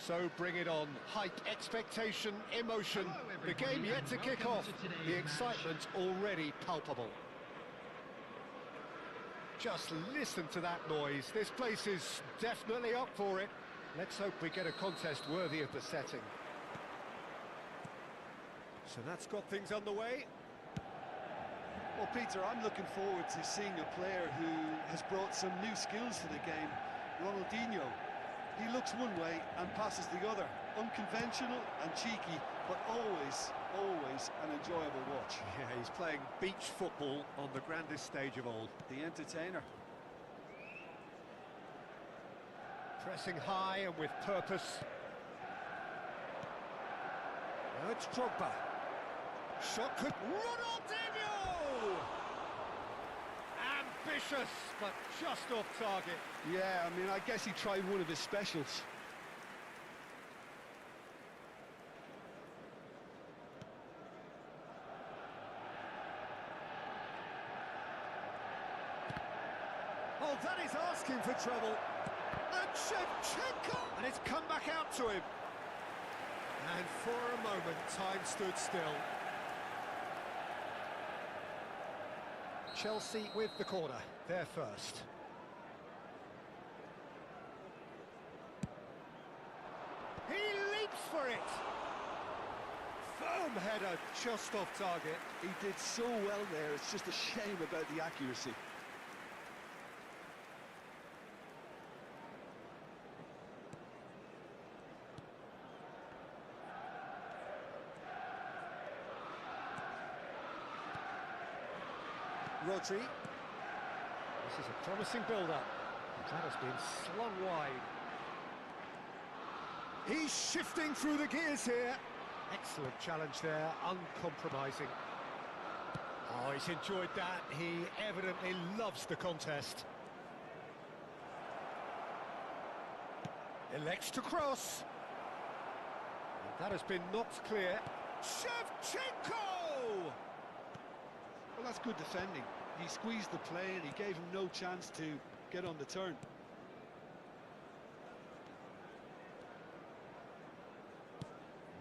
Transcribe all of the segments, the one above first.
So bring it on. Hype, expectation, emotion. The game yet to kick off. The excitement already palpable. Just listen to that noise. This place is definitely up for it. Let's hope we get a contest worthy of the setting. So that's got things underway. Well, Peter, I'm looking forward to seeing a player who has brought some new skills to the game. Ronaldinho. He looks one way and passes the other. Unconventional and cheeky, but always an enjoyable watch. Yeah, he's playing beach football on the grandest stage of all. The entertainer. Pressing high and with purpose. Now it's Drogba. Shot could... Ronaldinho! Ambitious, but just off target. Yeah, I mean, I guess he tried one of his specials. Oh, that is asking for trouble. And Shevchenko! And it's come back out to him. And for a moment, time stood still. Chelsea with the corner, they're first. He leaps for it! Firm header, just off target. He did so well there, it's just a shame about the accuracy. Rodri. This is a promising build-up. That has been slung wide. He's shifting through the gears here. Excellent challenge there, uncompromising. Oh, he's enjoyed that. He evidently loves the contest. Elects to cross. And that has been knocked clear. Shevchenko! Well, That's good defending. He squeezed the play and he gave him no chance to get on the turn.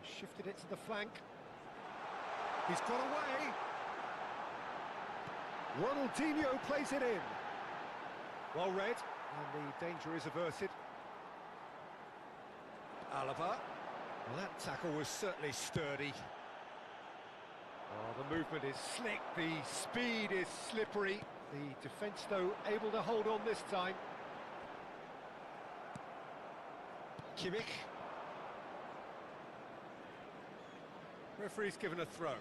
He shifted it to the flank. He's got away. Ronaldinho plays it in. Well read, and the danger is averted. Alaba. Well, that tackle was certainly sturdy. Oh, the movement is slick, the speed is slippery. The defence, though, able to hold on this time. Kimmich. Referee's given a throw.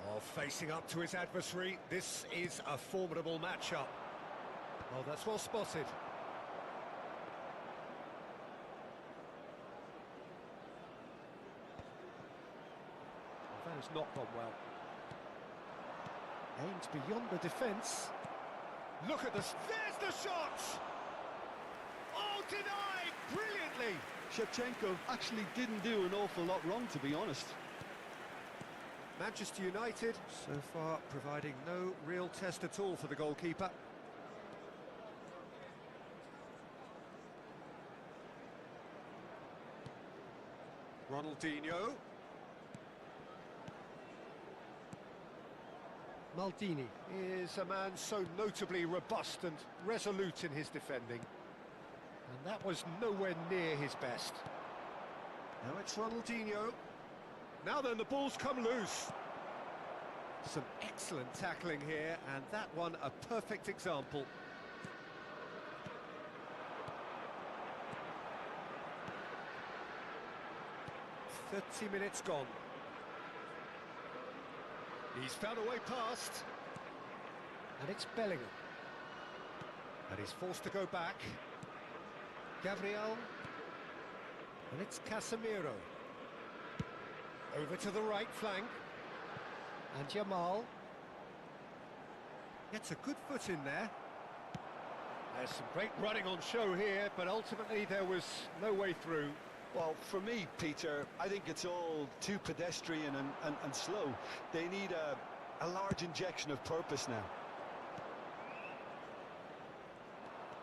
Oh, facing up to his adversary, this is a formidable matchup. Oh, that's well spotted. That has not gone well. Aimed beyond the defence. Look at this. There's the shot! Oh, denied! Brilliantly! Shevchenko actually didn't do an awful lot wrong, to be honest. Manchester United, so far, providing no real test at all for the goalkeeper. Ronaldinho. Maldini is a man so notably robust and resolute in his defending. And that was nowhere near his best. Now it's Ronaldinho. Now then, the ball's come loose. Some excellent tackling here, and that one a perfect example. "30 minutes gone. He's found a way past. And it's Bellingham. And he's forced to go back. Gabriel. And it's Casemiro. Over to the right flank. And Jamal. Gets a good foot in there. There's some great running on show here, but ultimately there was no way through. Well, for me, Peter, I think it's all too pedestrian and slow. They need a large injection of purpose now.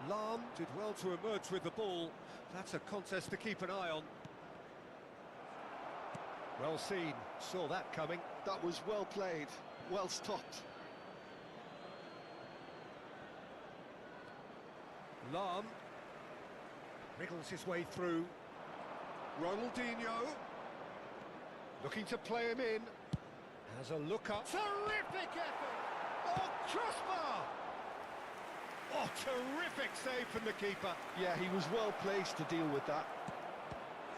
Lahm did well to emerge with the ball. That's a contest to keep an eye on. Well seen, saw that coming. That was well played, well stopped. Lahm wriggles his way through. Ronaldinho looking to play him in. Has a look up. Terrific effort! Oh, crossbar! Oh, terrific save from the keeper. Yeah, he was well placed to deal with that.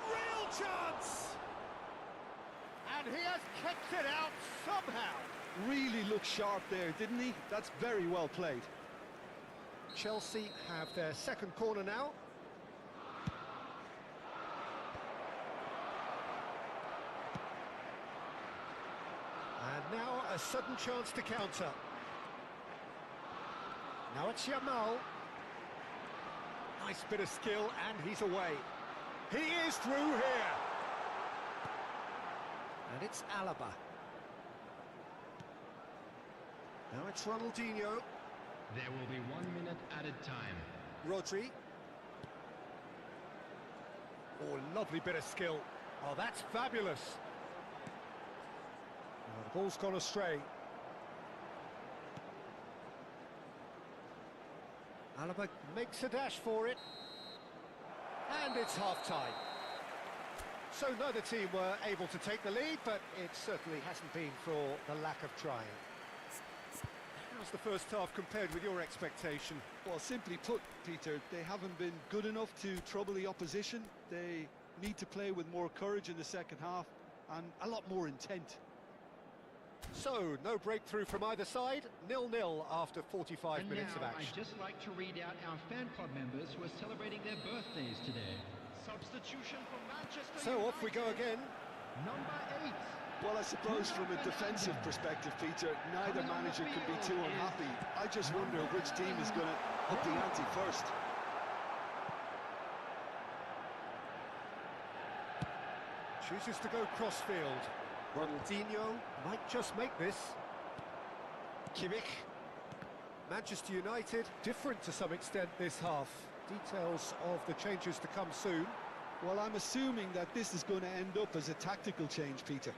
Real chance! And he has kept it out somehow. Really looked sharp there, didn't he? That's very well played. Chelsea have their second corner now. And now a sudden chance to counter. Now it's Jamal. Nice bit of skill, and he's away. He is through here. And it's Alaba. Now it's Ronaldinho. There will be 1 minute added time. Rodri. Oh, lovely bit of skill. Oh, that's fabulous. Oh, the ball's gone astray. Alaba makes a dash for it. And it's half-time. So neither team were able to take the lead, but it certainly hasn't been for the lack of trying. How's the first half compared with your expectation? Well, simply put, Peter, they haven't been good enough to trouble the opposition. They need to play with more courage in the second half and a lot more intent. So, no breakthrough from either side, 0-0 after 45 minutes of action. I'd just like to read out our fan club members who are celebrating their birthdays today. Substitution for Manchester So United. off we go again. Number 8. Well, I suppose from a defensive perspective, Peter, neither manager can be too unhappy. I just wonder which team is going to up the ante first. Chooses to go cross-field. Ronaldinho might just make this. Kimmich. Manchester United, different to some extent this half. Details of the changes to come soon. Well, I'm assuming that this is going to end up as a tactical change, Peter.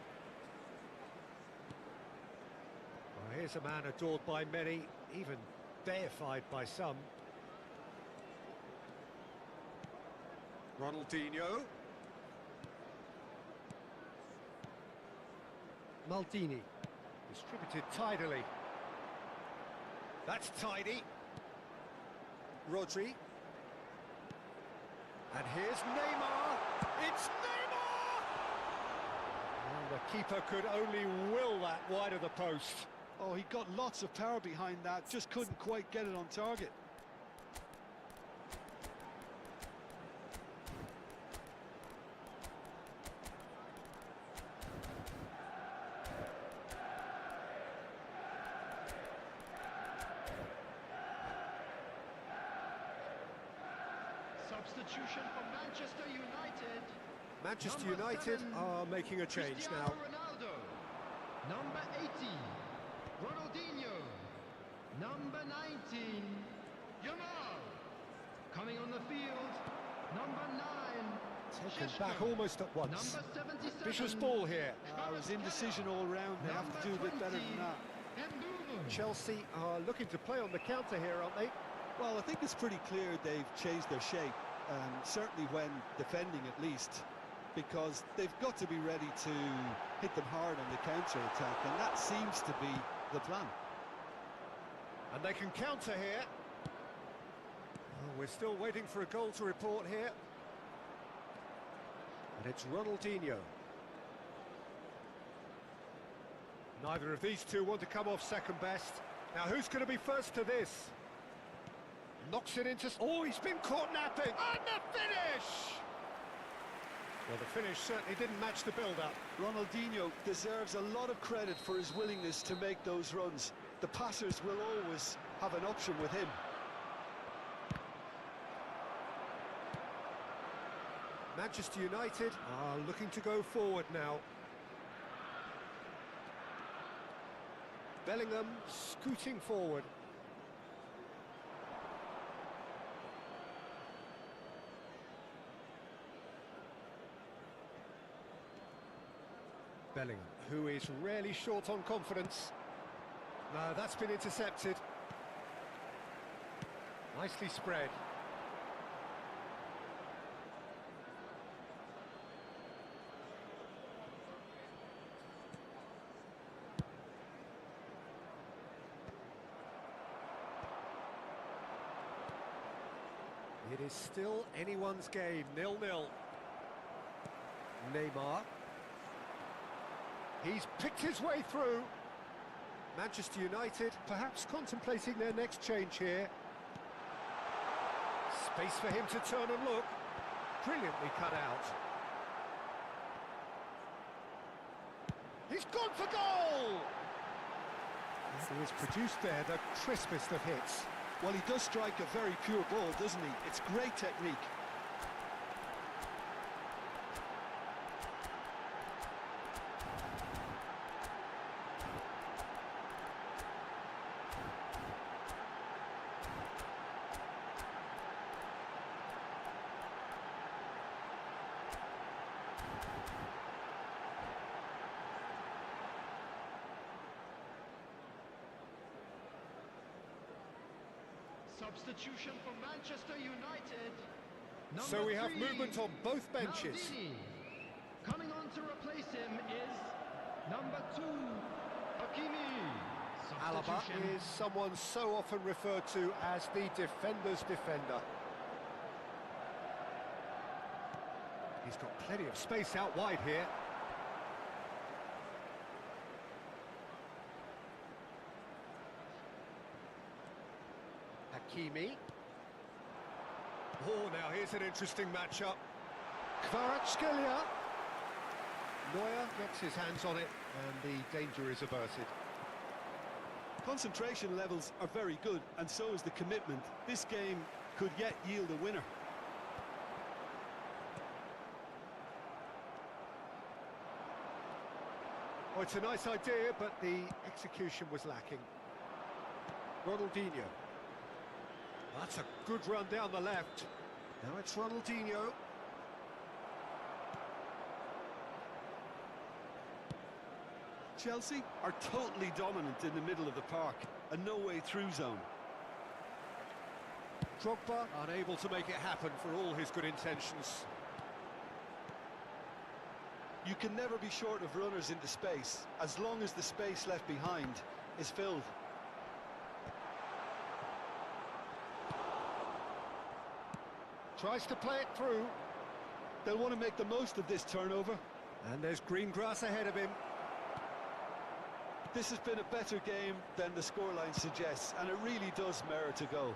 Well, here's a man adored by many, even deified by some. Ronaldinho. Maldini. Distributed tidily. That's tidy. Rodri. And here's Neymar. It's Neymar! And the keeper could only will that wide of the post. Oh, he got lots of power behind that, just couldn't quite get it on target. Substitution for Manchester United. Manchester Number United 7, are making a change Cristiano now. Ronaldo. Number 18, Ronaldinho. Number 19, Yamal. Coming on the field, number 9, Taken Sheshko. back almost at once. Number 77, Vicious ball here. It was indecision all round. They have to do a bit better than that. Mbumo. Chelsea are looking to play on the counter here, aren't they? Well, I think it's pretty clear they've changed their shape, certainly when defending at least, because they've got to be ready to hit them hard on the counter-attack, and that seems to be the plan. And they can counter here. Oh, we're still waiting for a goal to report here. And it's Ronaldinho. Neither of these two want to come off second best. Now, who's going to be first to this? Knocks it into... Oh, he's been caught napping! And the finish! Well, the finish certainly didn't match the build-up. Ronaldinho deserves a lot of credit for his willingness to make those runs. The passers will always have an option with him. Manchester United are looking to go forward now. Bellingham scooting forward. Bellingham, who is rarely short on confidence. No, that's been intercepted. Nicely spread. It is still anyone's game, 0-0. Neymar. He's picked his way through. Manchester United perhaps contemplating their next change here. Space for him to turn and look. Brilliantly cut out. He's gone for goal! He has produced there the crispest of hits. Well, he does strike a very pure ball, doesn't he? It's great technique. Substitution for Manchester United. So we have 3, movement on both benches. Maldini. Coming on to replace him is number 2, Hakimi. Alaba Substitution. is someone so often referred to as the defender's defender. He's got plenty of space out wide here. Hakimi. Oh, now here's an interesting matchup. Kvaratskhelia. Neuer gets his hands on it, and the danger is averted. Concentration levels are very good, and so is the commitment. This game could yet yield a winner. Oh, it's a nice idea, but the execution was lacking. Ronaldinho. That's a good run down the left. Now it's Ronaldinho. Chelsea are totally dominant in the middle of the park, a no-way through zone. Drogba unable to make it happen for all his good intentions. You can never be short of runners into space, as long as the space left behind is filled. Tries to play it through. They'll want to make the most of this turnover. And there's green grass ahead of him. This has been a better game than the scoreline suggests, and it really does merit a goal.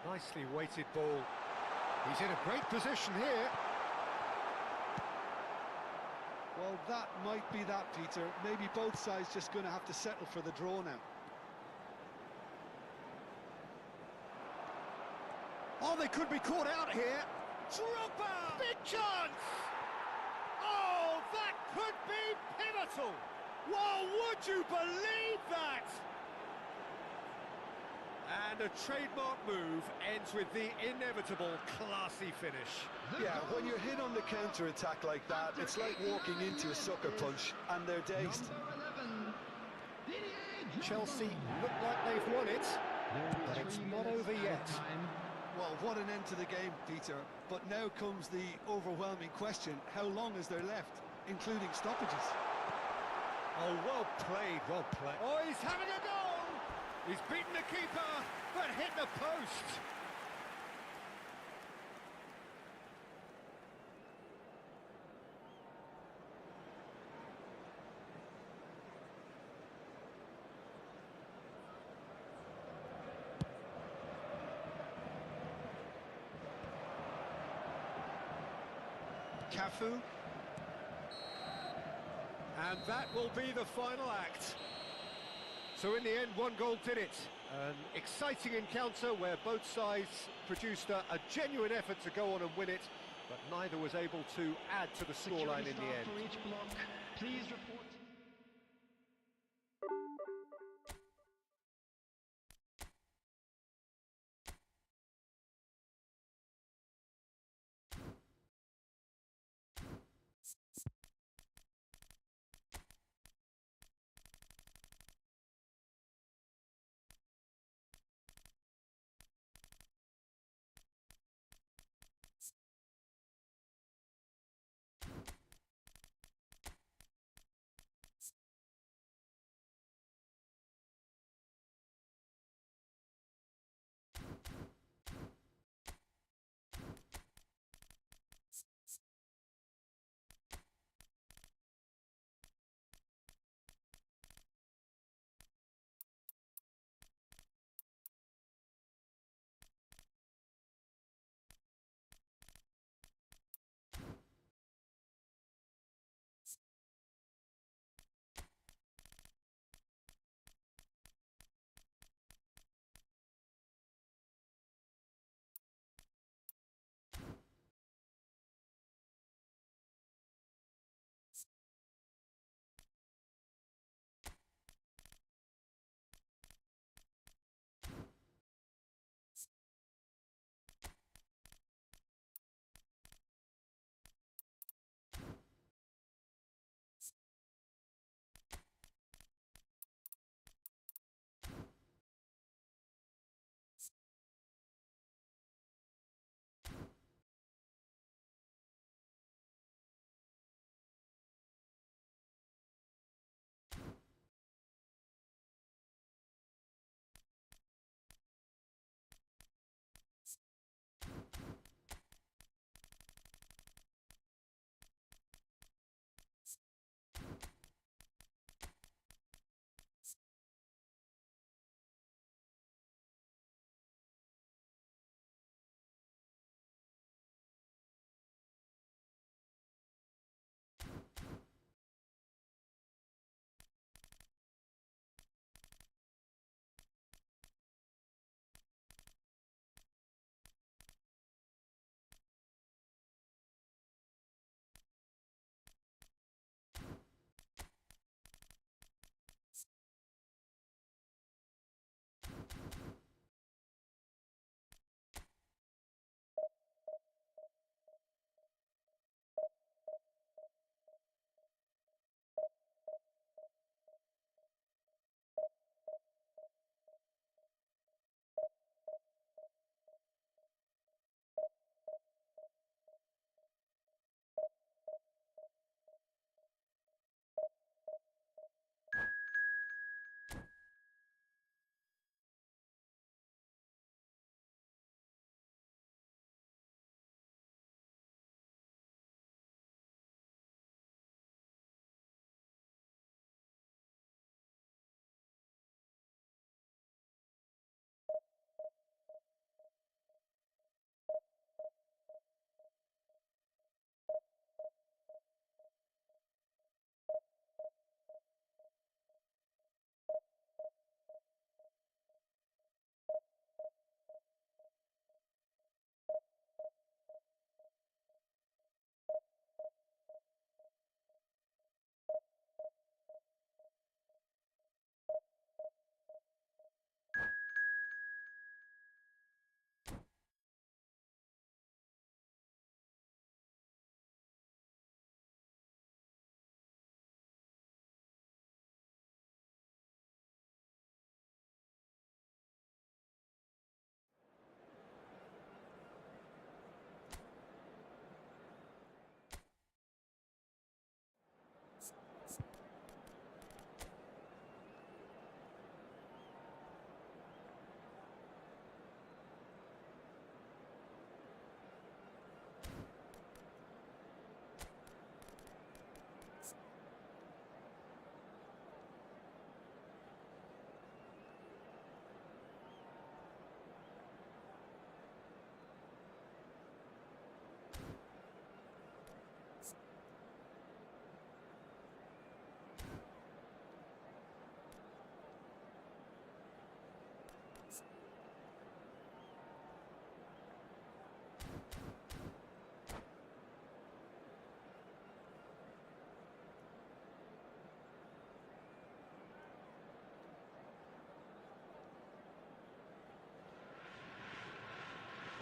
Nicely weighted ball. He's in a great position here. Well, that might be that, Peter. Maybe both sides just going to have to settle for the draw now. Oh, they could be caught out here. Drogba! Big chance! Oh, that could be pivotal! Well, would you believe that? And a trademark move ends with the inevitable classy finish. Yeah, when you're hit on the counter-attack like that, it's like walking into a sucker punch, and they're dazed. Chelsea look like they've won it, but it's not over yet. Well, what an end to the game, Peter. But now comes the overwhelming question, how long is there left, including stoppages? Oh, well played, well played. Oh, he's having a goal! He's beaten the keeper, but hit the post. Cafu. And that will be the final act. So in the end, one goal did it. An exciting encounter where both sides produced a genuine effort to go on and win it, but neither was able to add to the scoreline in the end. For each block, please report.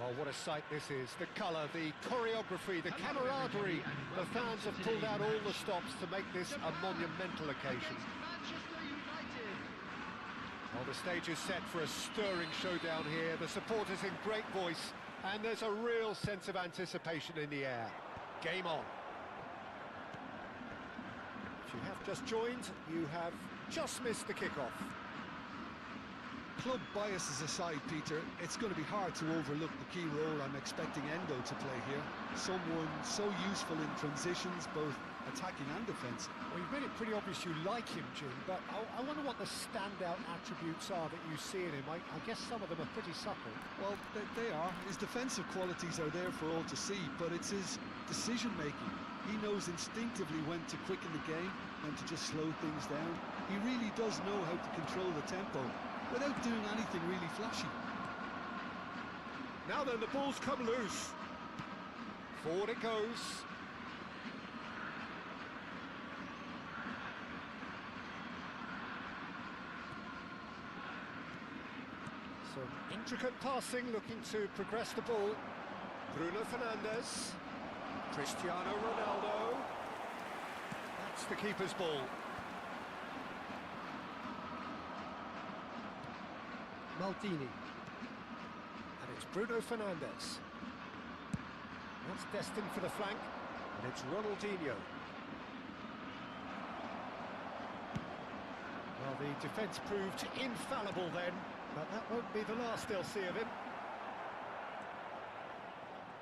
Oh, what a sight this is. The colour, the choreography, the camaraderie. The fans have pulled out all the stops to make this a monumental occasion. Manchester United. Well, the stage is set for a stirring showdown here. The supporters in great voice, and there's a real sense of anticipation in the air. Game on. If you have just joined, you have just missed the kickoff. Club biases aside, Peter, it's going to be hard to overlook the key role I'm expecting Endo to play here. Someone so useful in transitions, both attacking and defensive. Well, you've made it pretty obvious you like him, Jim, but I wonder what the standout attributes are that you see in him. I guess some of them are pretty subtle. Well, they are. His defensive qualities are there for all to see, but it's his decision-making. He knows instinctively when to quicken the game, when to just slow things down. He really does know how to control the tempo without doing anything really flashy. Now then, the ball's come loose. Forward it goes. Some intricate passing, looking to progress the ball. Bruno Fernandes. Cristiano Ronaldo. That's the keeper's ball. Maldini. And it's Bruno Fernandes. That's destined for the flank. And it's Ronaldinho. Well, the defence proved infallible then, but that won't be the last they'll see of him.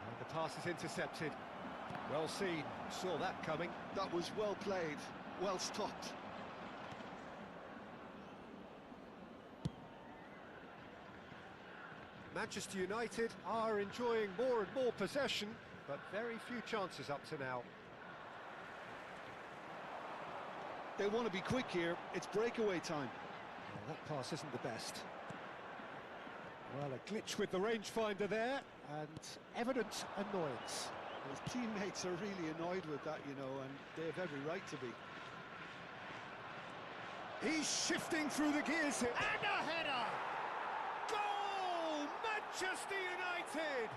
And the pass is intercepted. Well seen, saw that coming. That was well played, well stopped. Manchester United are enjoying more and more possession, but very few chances up to now. They want to be quick here, it's breakaway time. Well, that pass isn't the best. Well, a glitch with the rangefinder there, and evident annoyance. His teammates are really annoyed with that, you know, and they have every right to be. He's shifting through the gears here. And a header! Goal! Manchester United!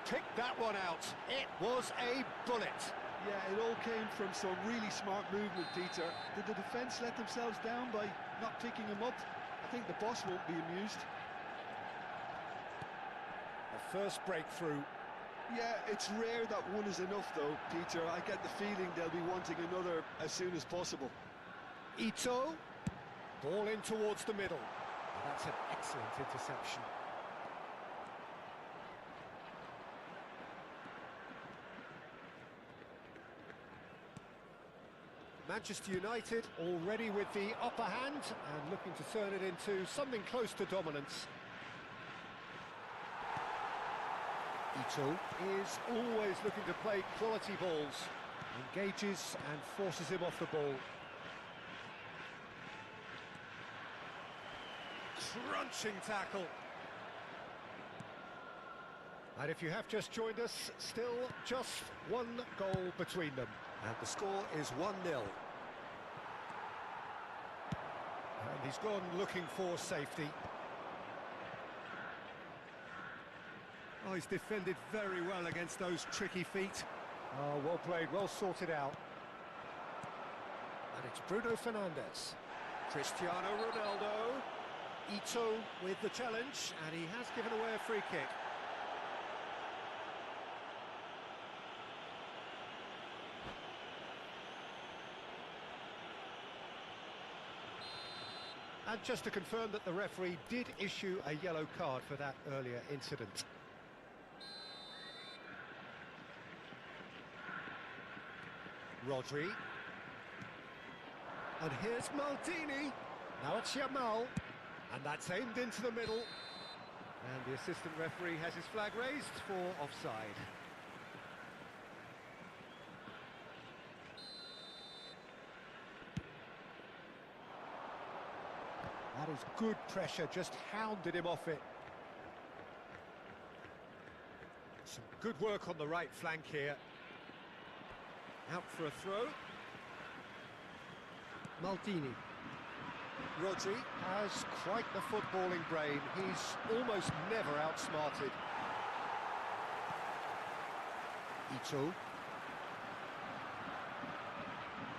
Picked that one out. It was a bullet. Yeah, it all came from some really smart movement, Peter. Did the defence let themselves down by not picking him up? I think the boss won't be amused. The first breakthrough. Yeah, it's rare that one is enough though, Peter. I get the feeling they'll be wanting another as soon as possible. Ito. Ball in towards the middle. That's an excellent interception. Manchester United already with the upper hand and looking to turn it into something close to dominance. Ito is always looking to play quality balls, engages and forces him off the ball. Crunching tackle. And if you have just joined us, still just one goal between them. And the score is 1-0. And he's gone looking for safety. Oh, he's defended very well against those tricky feet. Oh, well played, well sorted out. And it's Bruno Fernandes. Cristiano Ronaldo. Ito with the challenge, and he has given away a free kick. And just to confirm that the referee did issue a yellow card for that earlier incident. Rodri. And here's Maldini. Now it's Yamal. And that's aimed into the middle. And the assistant referee has his flag raised for offside. That is good pressure, just hounded him off it. Some good work on the right flank here. Out for a throw. Maldini. Rodri has quite the footballing brain. He's almost never outsmarted. Ito.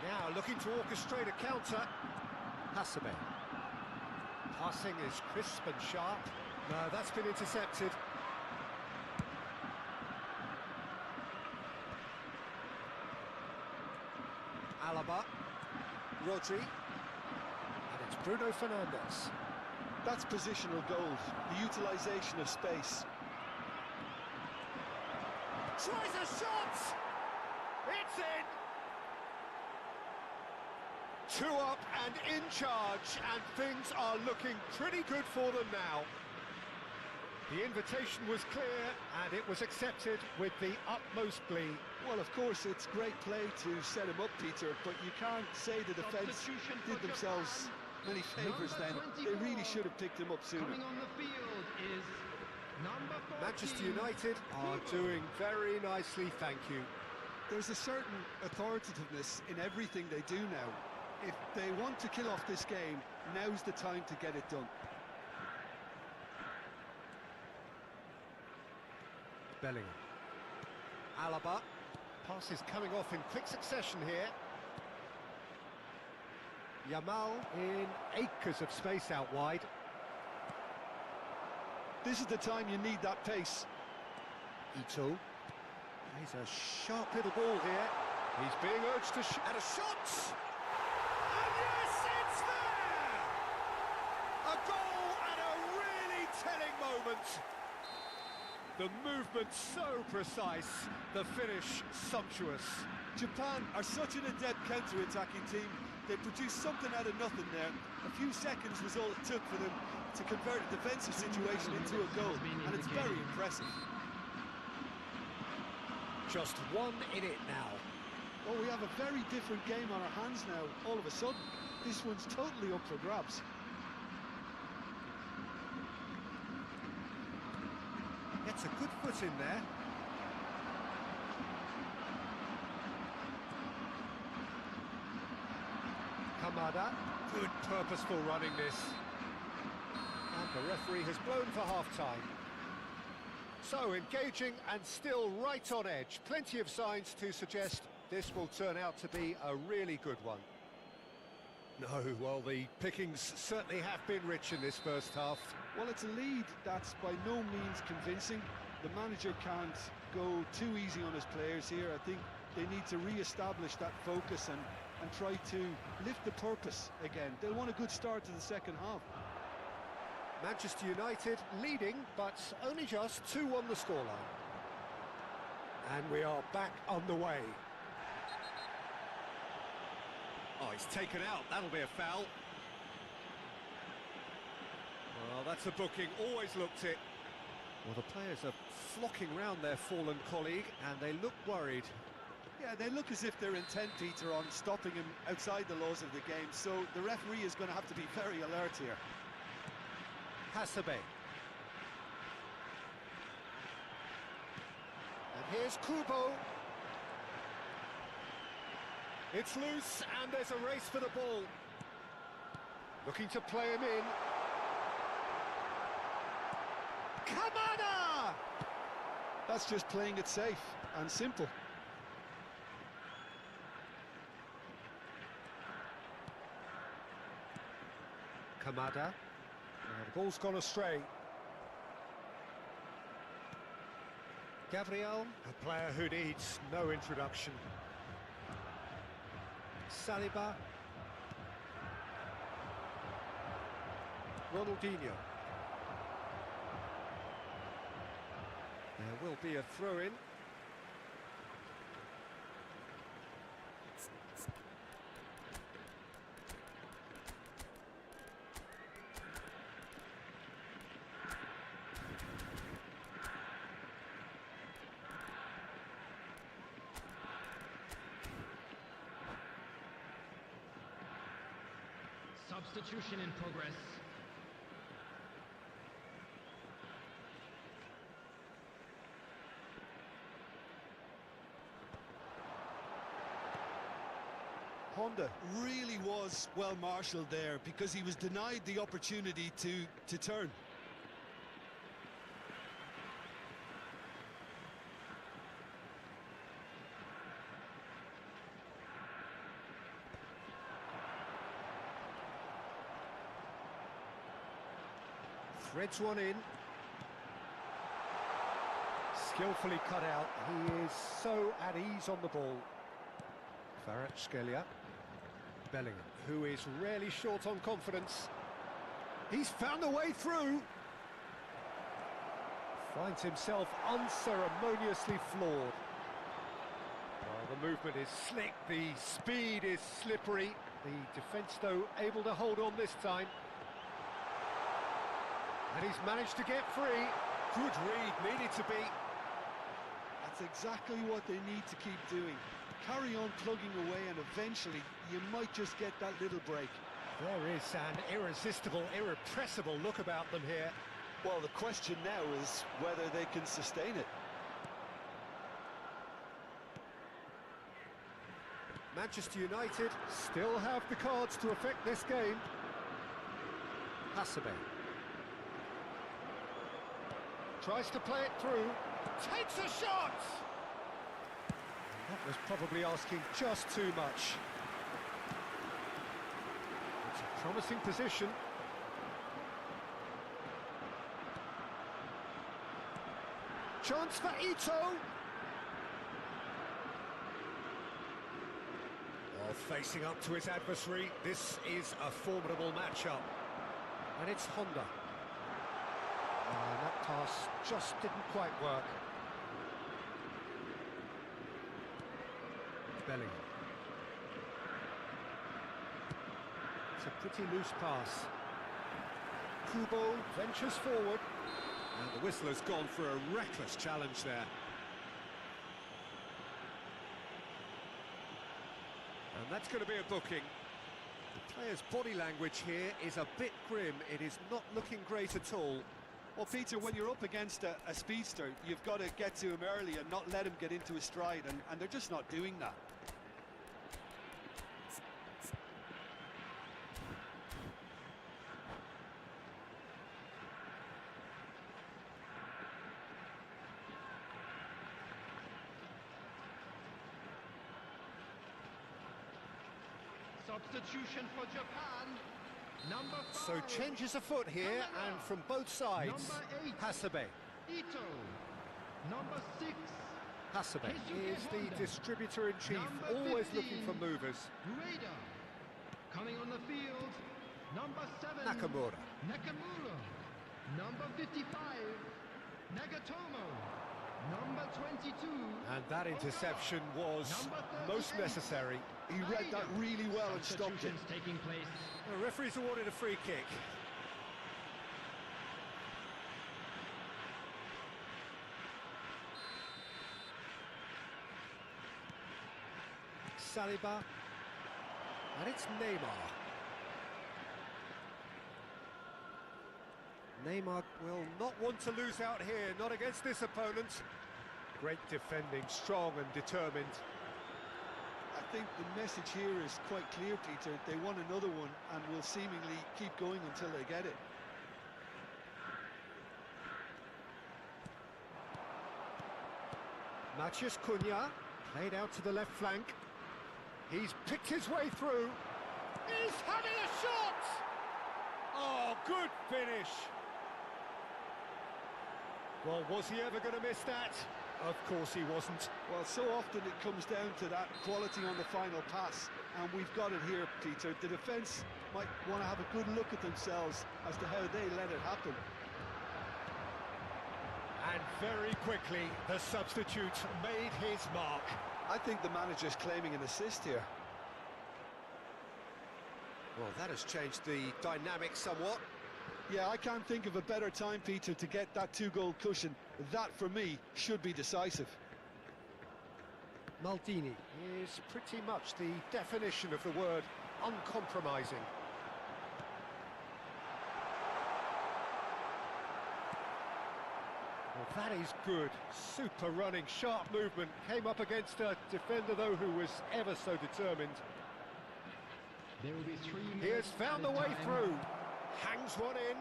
Now looking to orchestrate a counter. Hasebe. Passing is crisp and sharp. No, that's been intercepted. Alaba. Rodri. And it's Bruno Fernandes. That's positional goals, the utilisation of space. Tries a shot! It's in! 2 up and in charge, and things are looking pretty good for them now. The invitation was clear, and it was accepted with the utmost glee. Well, of course, it's great play to set him up, Peter, but you can't say the defence did themselves many favours then. They really should have picked him up sooner. Coming on the field is number 14. Manchester United are doing very nicely, thank you. There's a certain authoritativeness in everything they do now. If they want to kill off this game, now's the time to get it done. Bellingham. Alaba. Pass is coming off in quick succession here. Yamal in acres of space out wide. This is the time you need that pace. Ito. He's a sharp little ball here. He's being urged to shoot. And a shot! And yes, it's there! A goal at a really telling moment. The movement so precise, the finish sumptuous. Japan are such an adept counter-attacking team. They produced something out of nothing there. A few seconds was all it took for them to convert a defensive situation into a goal, and it's very impressive. Just 1 in it now. Well, we have a very different game on our hands now, all of a sudden. This one's totally up for grabs. Gets a good foot in there. Kamada, good purposeful running this. And the referee has blown for half-time. So engaging and still right on edge. Plenty of signs to suggest this will turn out to be a really good one. No, well, the pickings certainly have been rich in this first half. Well, it's a lead that's by no means convincing. The manager can't go too easy on his players here. I think they need to re-establish that focus and try to lift the purpose again. They'll want a good start to the second half. Manchester United leading, but only just 2 on the scoreline. And we are back on the way. Oh, he's taken out. That'll be a foul. Well, that's a booking. Always looked it. Well, the players are flocking round their fallen colleague, and they look worried. Yeah, they look as if they're intent, Peter, on stopping him outside the laws of the game, so the referee is going to have to be very alert here. Hasebe. And here's Kubo. It's loose, and there's a race for the ball. Looking to play him in. Kamada! That's just playing it safe and simple. Kamada. The ball's gone astray. Gabriel, a player who needs no introduction. Saliba. Ronaldinho. There will be a throw-in. Substitution in progress. Honda really was well marshalled there because he was denied the opportunity to turn. Threads one in. Skillfully cut out. He is so at ease on the ball. Kvaratskhelia. Bellingham, who is rarely short on confidence. He's found a way through. Finds himself unceremoniously floored. Well, the movement is slick, the speed is slippery. The defence, though, able to hold on this time. And he's managed to get free. Good read, needed to be. That's exactly what they need to keep doing. Carry on plugging away and eventually you might just get that little break. There is an irresistible, irrepressible look about them here. Well, the question now is whether they can sustain it. Manchester United still have the cards to affect this game. Hasebe tries to play it through, takes a shot! That was probably asking just too much. It's a promising position. Chance for Ito. Well, facing up to his adversary, this is a formidable matchup. And it's Honda. That pass just didn't quite work. Bellingham. It's a pretty loose pass. Kubo ventures forward. And the whistle has gone for a reckless challenge there. And that's going to be a booking. The player's body language here is a bit grim. It is not looking great at all. Well, Peter, when you're up against a speedster, you've got to get to him early and not let him get into a stride, and they're just not doing that. Substitution for Japan. Number 5. So changes afoot here, and from both sides. Number 8. Hasebe. Ito. Number 6. Hasebe is the distributor-in-chief, Number always 15. looking for movers. Raider. Coming on the field. Number 7. Nakamura. Nakamura. Number 55. Nagatomo. Number 22. And that interception was Number most 38. necessary. He read that really well and stopped it. Substitutions taking place. The referee's awarded a free kick. Saliba. And it's Neymar. Neymar will not want to lose out here, not against this opponent. Great defending, strong and determined. I think the message here is quite clear, Peter. They want another one and will seemingly keep going until they get it. Matheus Cunha, played out to the left flank. He's picked his way through. He's having a shot! Oh, good finish. Well, was he ever going to miss that? Of course he wasn't. Well, so often it comes down to that quality on the final pass, and we've got it here, Peter. The defence might want to have a good look at themselves as to how they let it happen. And very quickly, the substitute made his mark. I think the manager's claiming an assist here. Well, that has changed the dynamic somewhat. Yeah, I can't think of a better time, Peter, to get that two-goal cushion. That, for me, should be decisive. Maldini is pretty much the definition of the word uncompromising. Well, that is good. Super running, sharp movement. Came up against a defender, though, who was ever so determined. There will be 3 He has minutes found the added way time. through. Hangs one in.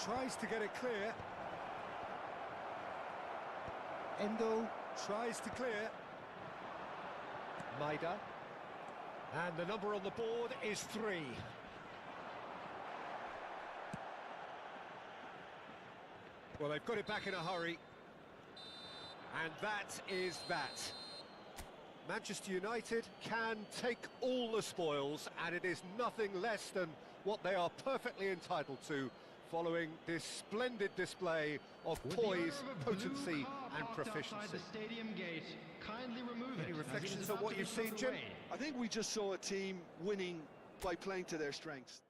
Tries to get it clear. Endo tries to clear. Maida. And the number on the board is 3. Well, they've got it back in a hurry. And that is that. Manchester United can take all the spoils, and it is nothing less than what they are perfectly entitled to, following this splendid display of With the owner poise, of a blue potency car and parked outside proficiency. the stadium gate, kindly remove Any it, as it reflections is on about what to be you've seen, towed Jim? away. I think we just saw a team winning by playing to their strengths.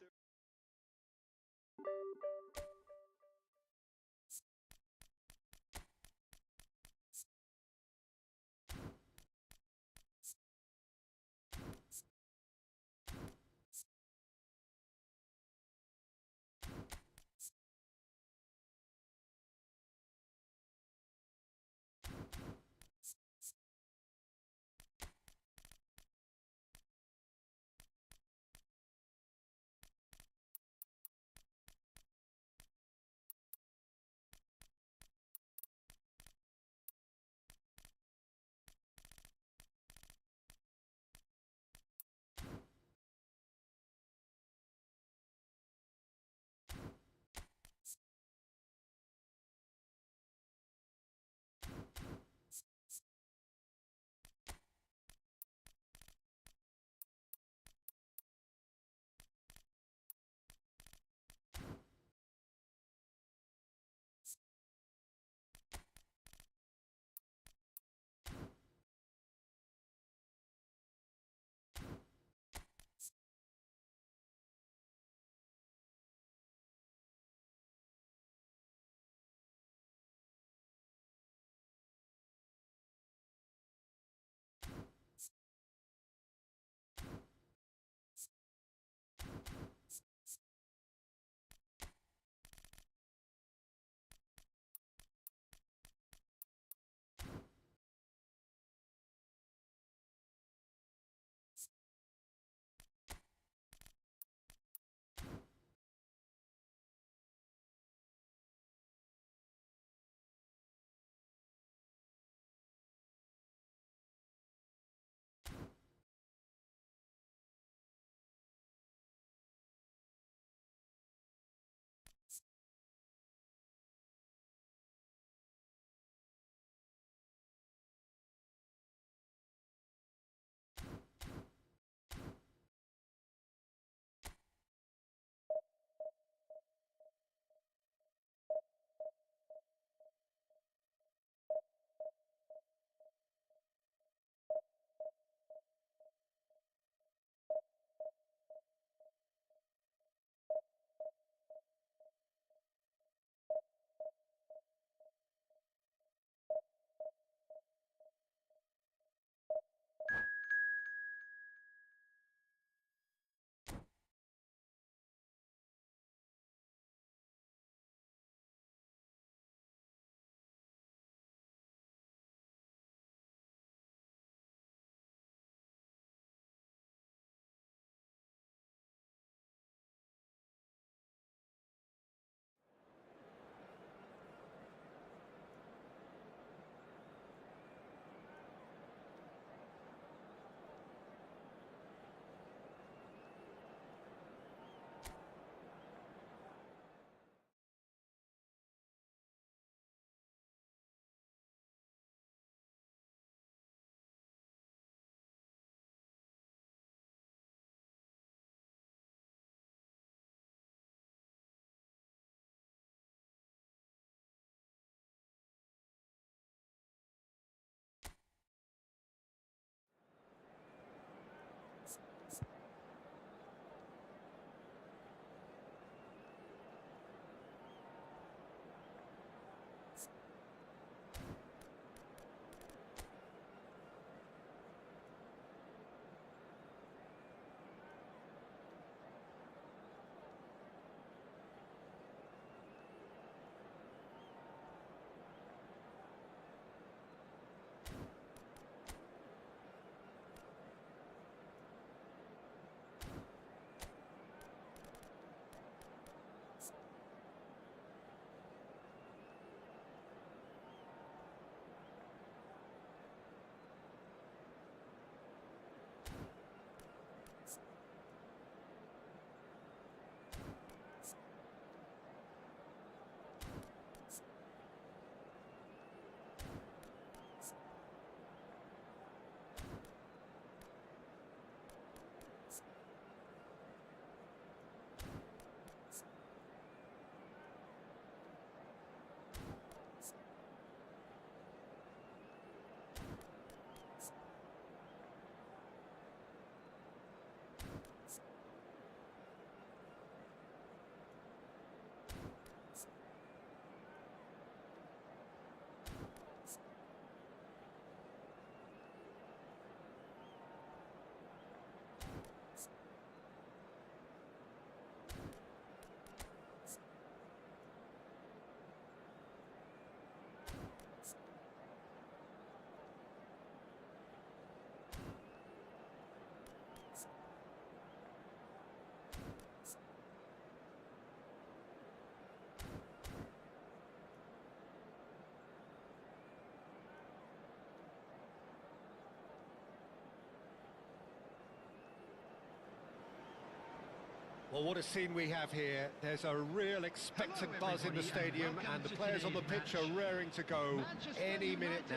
Well, what a scene we have here. There's a real expectant Hello, buzz in the everybody, stadium, and and the welcome to players on the today's pitch match. are raring to go Manchester any minute United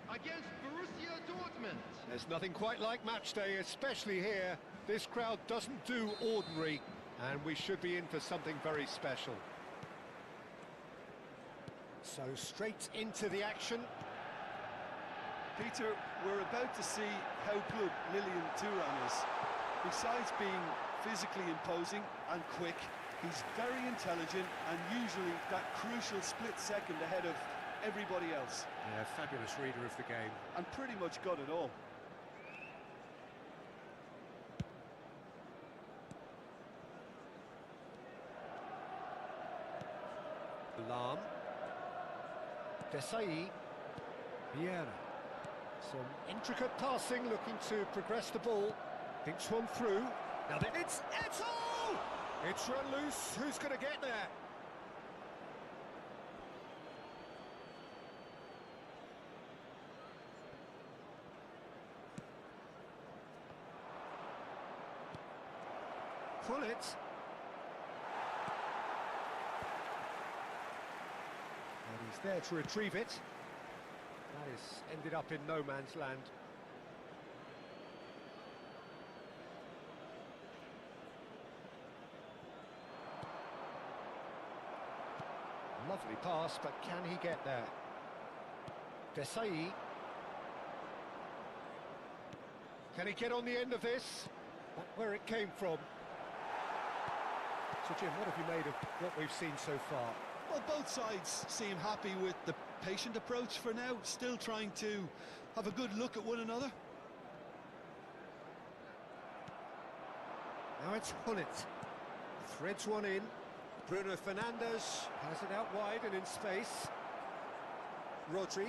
now. against Borussia Dortmund. There's nothing quite like match day, especially here. This crowd doesn't do ordinary, and we should be in for something very special. So straight into the action. Peter, we're about to see how good Lilian Thuram is. Besides being physically imposing and quick, he's very intelligent and usually that crucial split second ahead of everybody else. Yeah, fabulous reader of the game. And pretty much got it all. Lam. Desai. Vieira. Some intricate passing, looking to progress the ball. Thinks one through. Now then, it's Eto'o! It's run loose. Who's going to get there? Pull it. And he's there to retrieve it. That is ended up in no man's land. Lovely pass, but can he get there? Desai. Can he get on the end of this? Not where it came from. So Jim, what have you made of what we've seen so far? Well, both sides seem happy with the patient approach for now, still trying to have a good look at one another. Now it's Hullet. Threads one in. Bruno Fernandes has it out wide and in space. Rodri.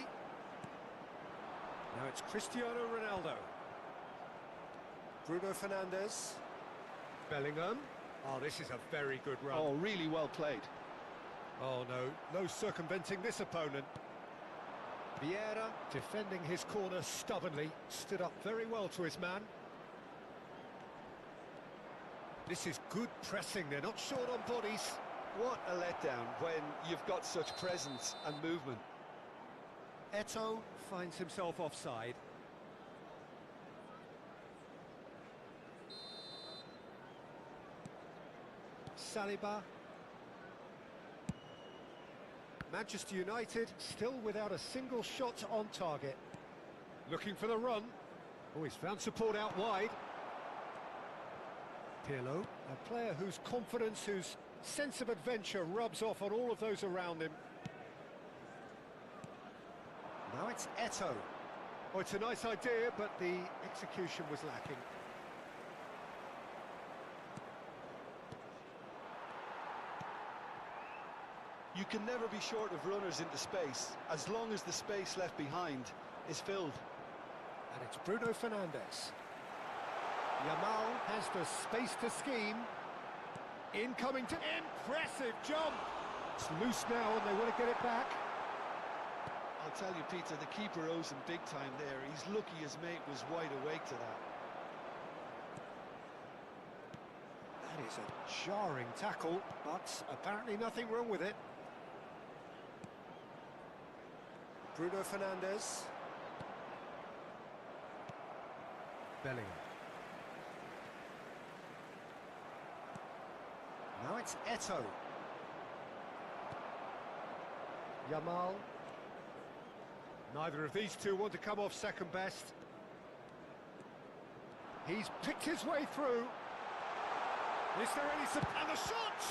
Now it's Cristiano Ronaldo. Bruno Fernandes. Bellingham. Oh, this is a very good run. Oh, really well played. Oh, no circumventing this opponent. Vieira defending his corner stubbornly, stood up very well to his man. This is good pressing, they're not short on bodies. What a letdown when you've got such presence and movement. Eto'o finds himself offside. Saliba. Manchester United still without a single shot on target. Looking for the run. Oh, he's found support out wide. Pirlo, a player whose confidence, whose sense of adventure rubs off on all of those around him. Now it's Eto'o. Oh, it's a nice idea, but the execution was lacking. You can never be short of runners into space, as long as the space left behind is filled. And it's Bruno Fernandes. Yamal has the space to scheme. Incoming to impressive jump. It's loose now and they want to get it back. I'll tell you, Peter, the keeper owes him big time there. He's lucky his mate was wide awake to that. That is a jarring tackle, but apparently nothing wrong with it. Bruno Fernandes. Bellingham. Now it's Eto'o. Yamal. Neither of these two want to come off second best. He's picked his way through. Is there any... And the shot!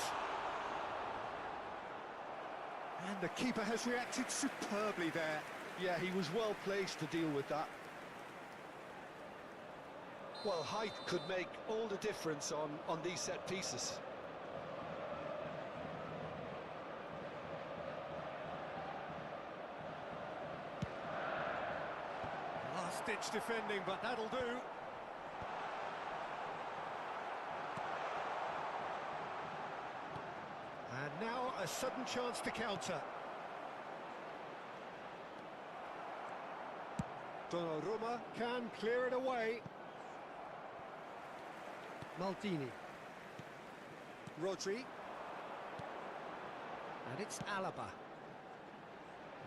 And the keeper has reacted superbly there. Yeah, he was well placed to deal with that. Well, height could make all the difference on these set pieces. Last-ditch defending, but that'll do. And now a sudden chance to counter. Donnarumma can clear it away. Maldini. Rodri. And it's Alaba.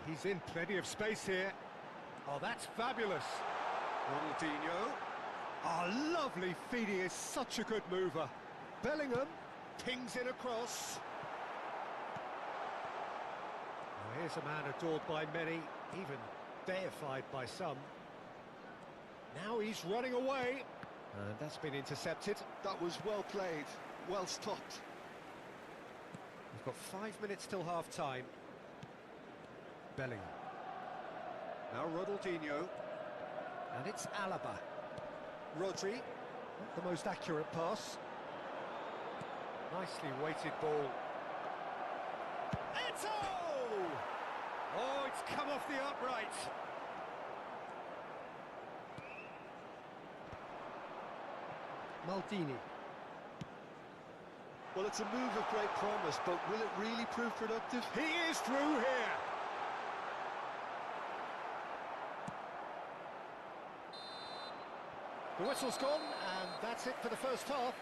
He's in plenty of space here. Oh, that's fabulous. Ronaldinho. Oh, lovely feed. He is such a good mover. Bellingham pings in across. Oh, here's a man adored by many, even deified by some. Now he's running away. And that's been intercepted. That was well played, well stopped. We've got 5 minutes till half-time. Bellingham. Now Ronaldinho. And it's Alaba. Rodri. Not the most accurate pass. Nicely weighted ball. Eto! Oh, it's come off the upright. Maldini. Well, it's a move of great promise, but will it really prove productive? He is through here. The whistle's gone, and that's it for the first half.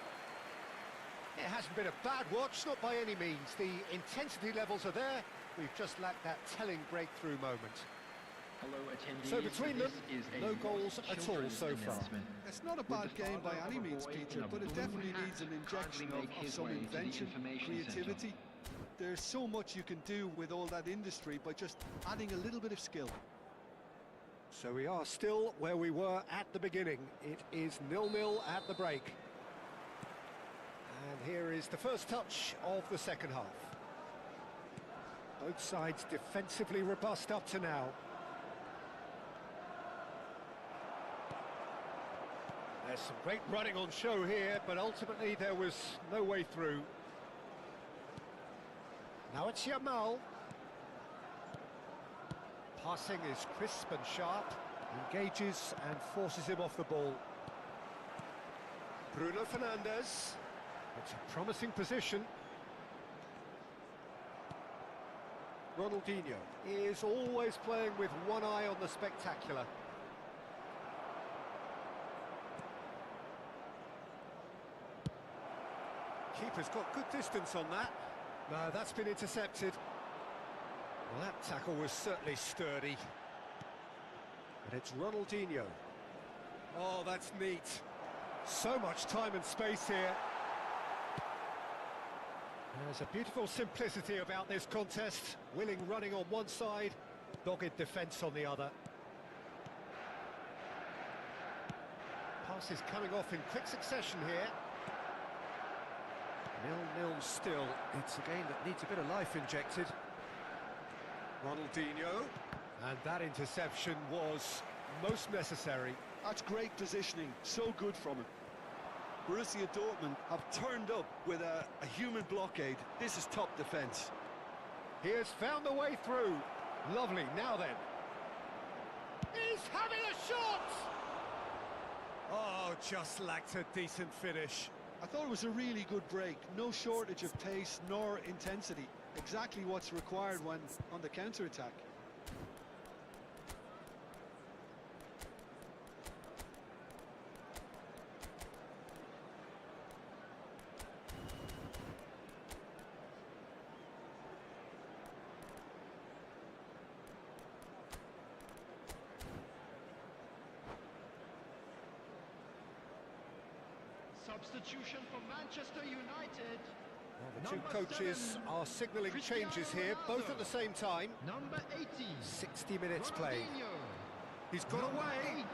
It hasn't been a bad watch, not by any means. The intensity levels are there. We've just lacked that telling breakthrough moment. Hello, attendees. So between them, This is a no goals at all children's so far. announcement. It's not a With bad the game by father any of a means, boy Peter, in a but it blue definitely hat needs an injection currently make of his some way to the invention, information creativity. There's so much you can do with all that industry by just adding a little bit of skill. So we are still where we were at the beginning. It is 0-0 at the break. And here is the first touch of the second half. Both sides defensively robust up to now. There's some great running on show here, but ultimately there was no way through. Now it's Yamal. Passing is crisp and sharp, engages and forces him off the ball. Bruno Fernandes. It's a promising position. Ronaldinho is always playing with one eye on the spectacular. Keeper's got good distance on that. No, that's been intercepted. Well, that tackle was certainly sturdy. And it's Ronaldinho. Oh, that's neat. So much time and space here. There's a beautiful simplicity about this contest. Willing running on one side, dogged defence on the other. Passes coming off in quick succession here. 0-0 still. It's a game that needs a bit of life injected. Ronaldinho. And that interception was most necessary. That's great positioning, so good from him. Borussia Dortmund have turned up with a human blockade. This is top defence. He has found the way through. Lovely, now then. He's having a shot! Oh, just lacked a decent finish. I thought it was a really good break. No shortage of pace nor intensity. Exactly what's required when on the counter-attack. Substitution for Manchester United. Well, the two Number coaches 7, are signalling Cristiano changes here, both at the same time. Number 80. 60 minutes played. Ronaldinho. He's got Number away. 8,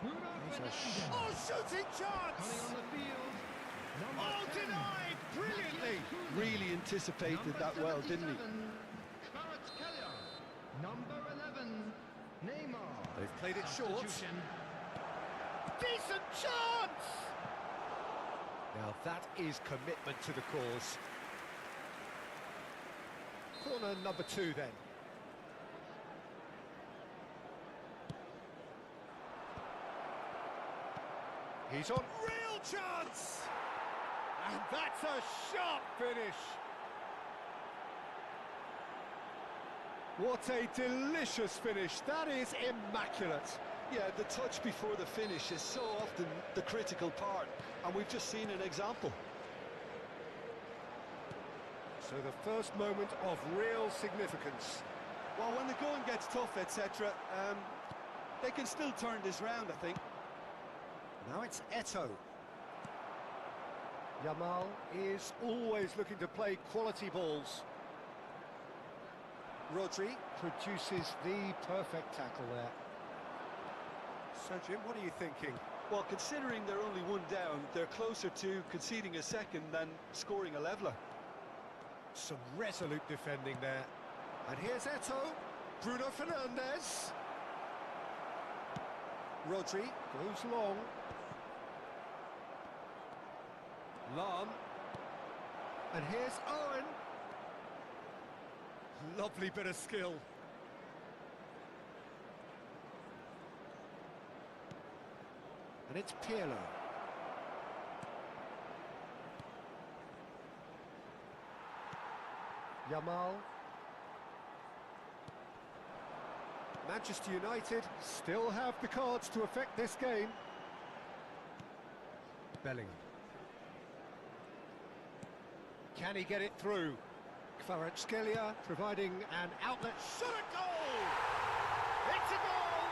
Bruno He's a Fernandes. oh, shooting chance! Coming on the field. Number Oh, 10, denied brilliantly. Matthias Cunha. Really anticipated Number that well, didn't he? 77, Kvaratskhelia. Number 11, Neymar. They've played it short. Substitution. Decent chance! Now that is commitment to the cause. Corner number 2 then. He's on real chance! And that's a sharp finish! What a delicious finish. That is immaculate. Yeah, the touch before the finish is so often the critical part, and we've just seen an example. So the first moment of real significance. Well, when the going gets tough, etc., they can still turn this round, I think. Now it's Eto'o. Yamal is always looking to play quality balls. Rodri produces the perfect tackle there. So Jim, what are you thinking? Well, considering they're only one down, they're closer to conceding a second than scoring a leveller. Some resolute defending there. And here's Eto'o. Bruno Fernandes. Rodri goes long. Lam. And here's Owen. Lovely bit of skill. And it's Pirlo. Yamal. Manchester United still have the cards to affect this game. Bellingham. Can he get it through? Kvaratskhelia providing an outlet. Shot a goal! It's a goal!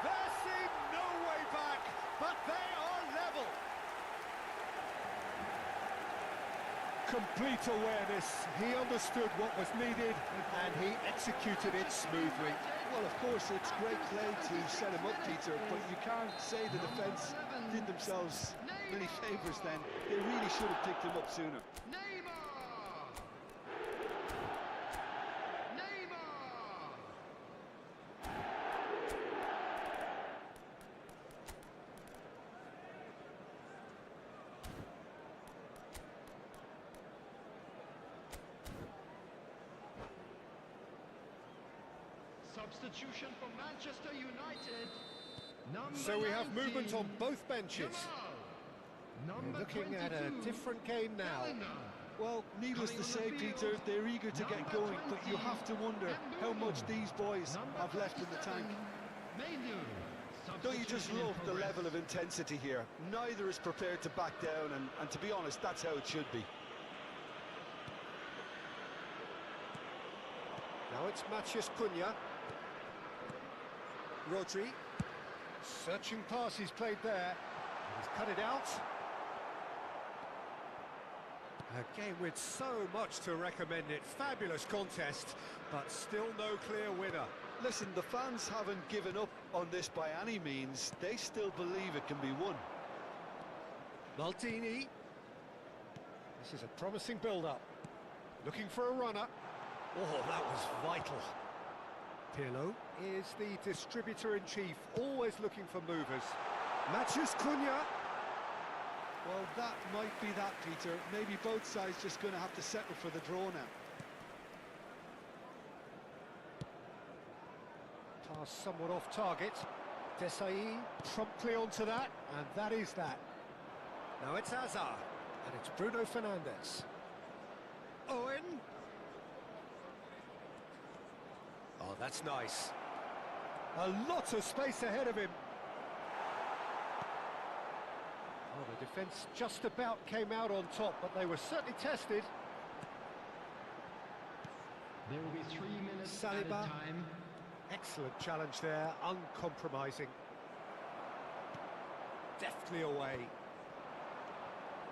There seemed no way back, but they are level. Complete awareness. He understood what was needed and he executed it smoothly. Well, of course, it's great play to set him up, Peter, but you can't say the defence did themselves many favours then. They really should have picked him up sooner. Substitution for Manchester United. So we have movement on both benches. Number We're looking at a 22, different game now. Well, needless to say, Peter, they're eager to get going, but you have to wonder how much these boys have left in the tank. Don't you just love the level of intensity here? Neither is prepared to back down, and to be honest, that's how it should be. Now it's Matheus Cunha. Rodri. Searching pass he's played there. He's cut it out. A game with so much to recommend it. Fabulous contest, but still no clear winner. Listen, the fans haven't given up on this by any means. They still believe it can be won. Maldini. This is a promising build-up. Looking for a runner. Oh, that was vital. Pirlo is the distributor-in-chief, always looking for movers. Matheus Cunha. Well, that might be that, Peter. Maybe both sides just going to have to settle for the draw now. Pass somewhat off target. Desai promptly onto that, and that is that. Now it's Hazard, and it's Bruno Fernandes. Owen. Oh, that's nice. A lot of space ahead of him. Oh, the defence just about came out on top, but they were certainly tested. There will be 3 minutes Saliba. at a time. Excellent challenge there, uncompromising. Deftly away.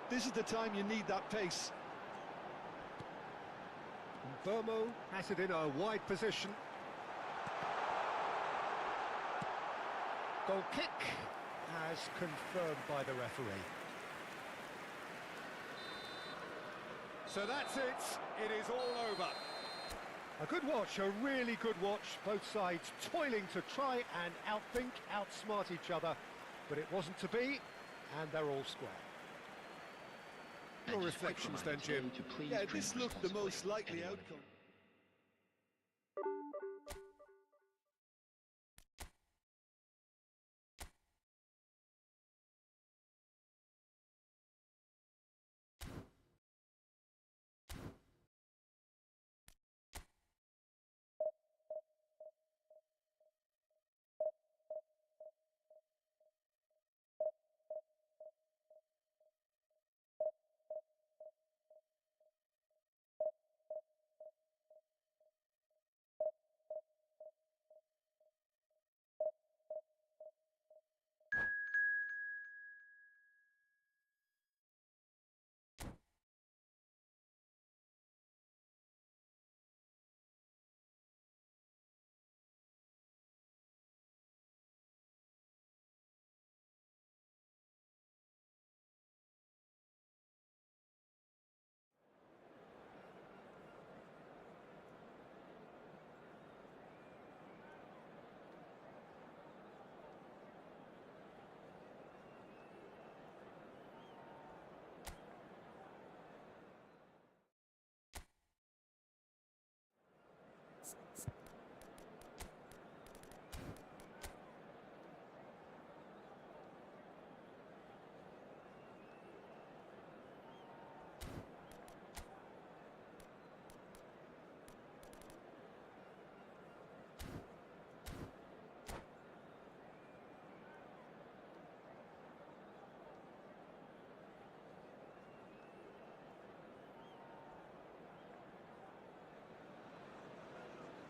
This is the time you need that pace. Burmo has it in a wide position. Goal kick, as confirmed by the referee. So that's it. It is all over. A good watch, a really good watch. Both sides toiling to try and outthink, outsmart each other. But it wasn't to be, and they're all square. Your reflections then, Jim? Yeah, this looked the most likely outcome.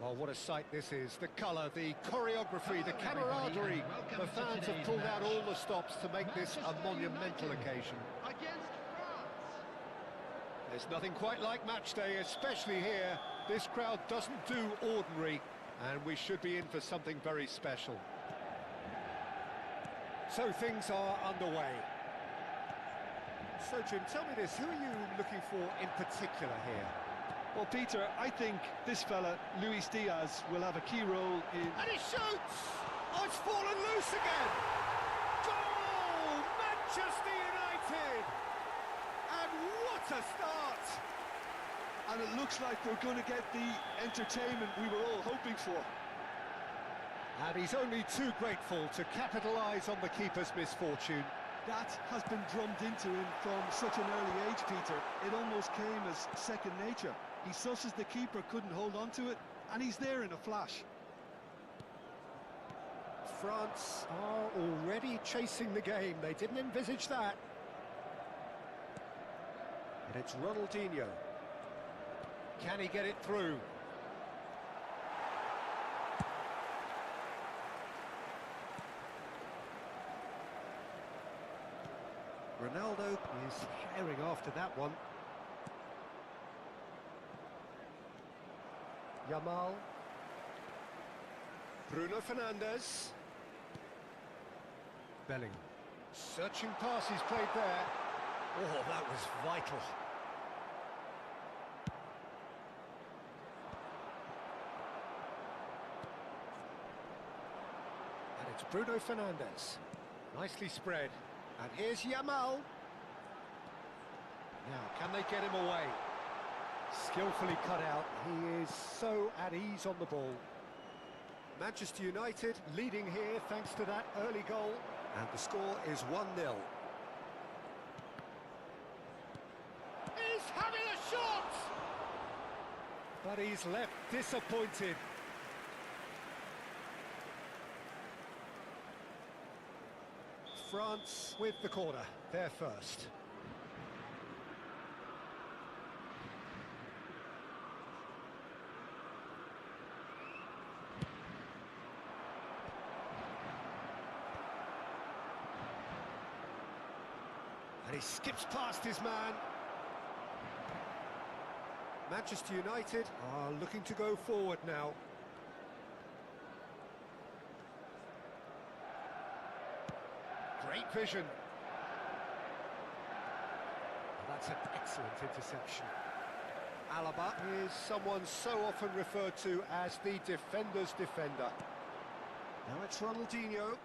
Well, what a sight this is. The colour, the choreography, the camaraderie. The fans have pulled out all the stops to make this a monumental occasion. Against France. There's nothing quite like match day, especially here. This crowd doesn't do ordinary, and we should be in for something very special. So things are underway. So, Jim, tell me this, who are you looking for in particular here? Well, Peter, I think this fella, Luis Diaz, will have a key role in... And he shoots! Oh, it's fallen loose again! Goal! Manchester United! And what a start! And it looks like we're going to get the entertainment we were all hoping for. And he's only too grateful to capitalise on the keeper's misfortune. That has been drummed into him from such an early age, Peter. It almost came as second nature. He susses the keeper couldn't hold on to it, and he's there in a flash. France are already chasing the game. They didn't envisage that. And it's Ronaldinho. Can he get it through? Ronaldo is herring after that one. Yamal. Bruno Fernandes. Bellingham. Searching pass he's played there. Oh, that was vital. And it's Bruno Fernandes. Nicely spread. And here's Yamal. Now, can they get him away? Skillfully cut out. He is so at ease on the ball. Manchester United leading here thanks to that early goal. And the score is 1-0. He's having a shot! But he's left disappointed. France with the corner, they're first. And he skips past his man. Manchester United are looking to go forward now. Great vision. That's an excellent interception. Alaba is someone so often referred to as the defender's defender. Now it's Ronaldinho.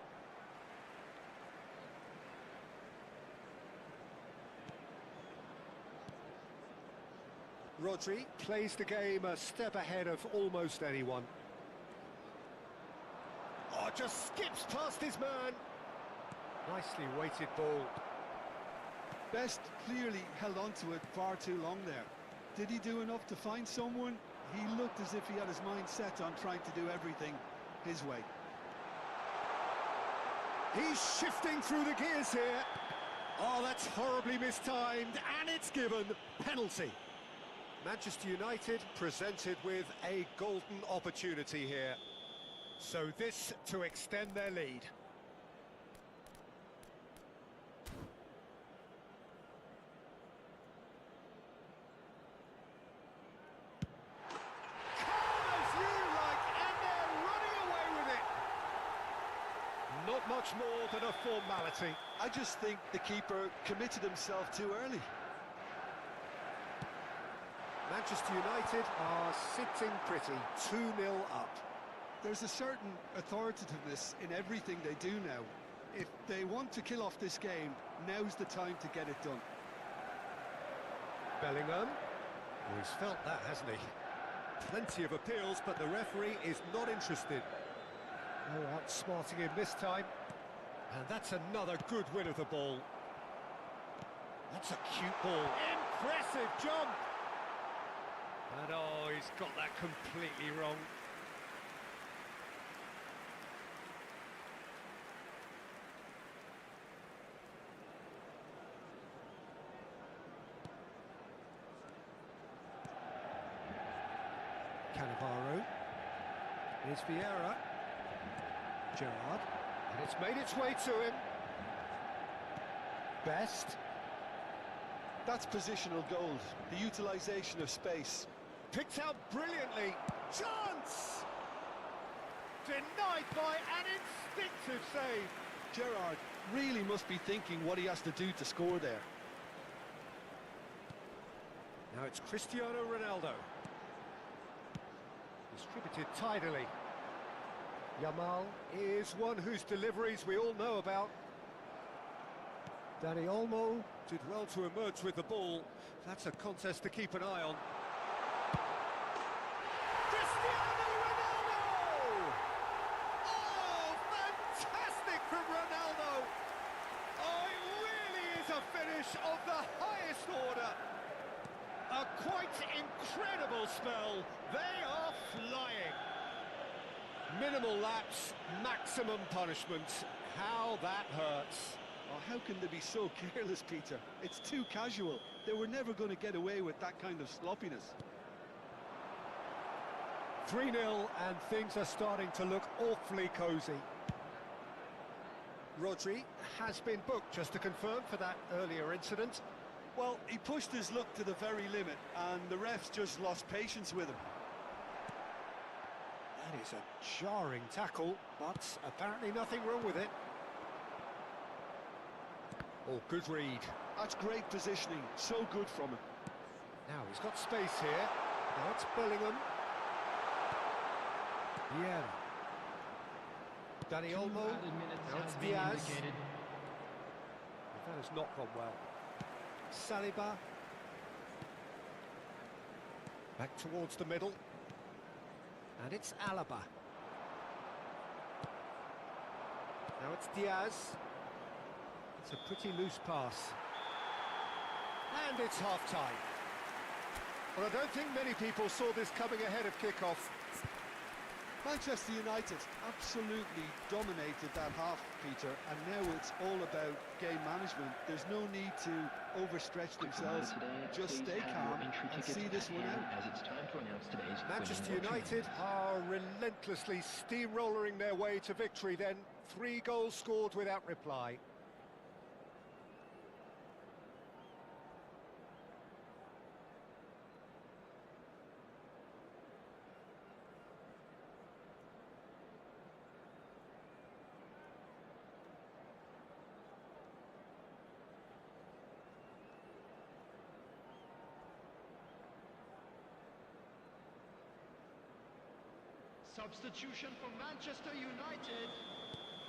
Rodri plays the game a step ahead of almost anyone. Oh, just skips past his man. Nicely weighted ball. Best clearly held on to it far too long there. Did he do enough to find someone? He looked as if he had his mind set on trying to do everything his way. He's shifting through the gears here. Oh, that's horribly mistimed, and it's given. Penalty. Manchester United presented with a golden opportunity here. So this to extend their lead. Not much more than a formality. I just think the keeper committed himself too early. Manchester United are sitting pretty, 2-0 up. There's a certain authoritativeness in everything they do now. If they want to kill off this game, now's the time to get it done. Bellingham. Oh, he's felt that, hasn't he? Plenty of appeals, but the referee is not interested. No outsmarting him this time. And that's another good win of the ball. That's a cute ball. Impressive jump! And oh, he's got that completely wrong. Cannavaro. Here's Vieira. Gerrard. And it's made its way to him. Best. That's positional gold, the utilisation of space. Picked out brilliantly. Chance! Denied by an instinctive save. Gerrard really must be thinking what he has to do to score there. Now it's Cristiano Ronaldo. Distributed tidily. Yamal is one whose deliveries we all know about. Dani Olmo did well to emerge with the ball. That's a contest to keep an eye on. Cristiano Ronaldo! Oh, fantastic from Ronaldo! Oh, it really is a finish of the highest order. A quite incredible spell. They are flying. Minimal lapse, maximum punishment. How that hurts. Oh, how can they be so careless, Peter? It's too casual. They were never going to get away with that kind of sloppiness. 3-0 and things are starting to look awfully cosy. Rodri has been booked, just to confirm, for that earlier incident. Well, he pushed his luck to the very limit, and the refs just lost patience with him. That is a jarring tackle, but apparently nothing wrong with it. Oh, good read. That's great positioning, so good from him. Now he's got space here. Now it's Bellingham. Yeah. Dani Olmo. Now it's Diaz. That has not gone well. Saliba. Back towards the middle. And it's Alaba. Now it's Diaz. It's a pretty loose pass. And it's half-time. Well, I don't think many people saw this coming ahead of kick-off. Manchester United absolutely dominated that half, Peter, and now it's all about game management. There's no need to overstretch themselves. Just stay calm and see this one out. As it's time to announce today's Manchester winning United are relentlessly steamrolling their way to victory then. 3 goals scored without reply. Substitution for Manchester United.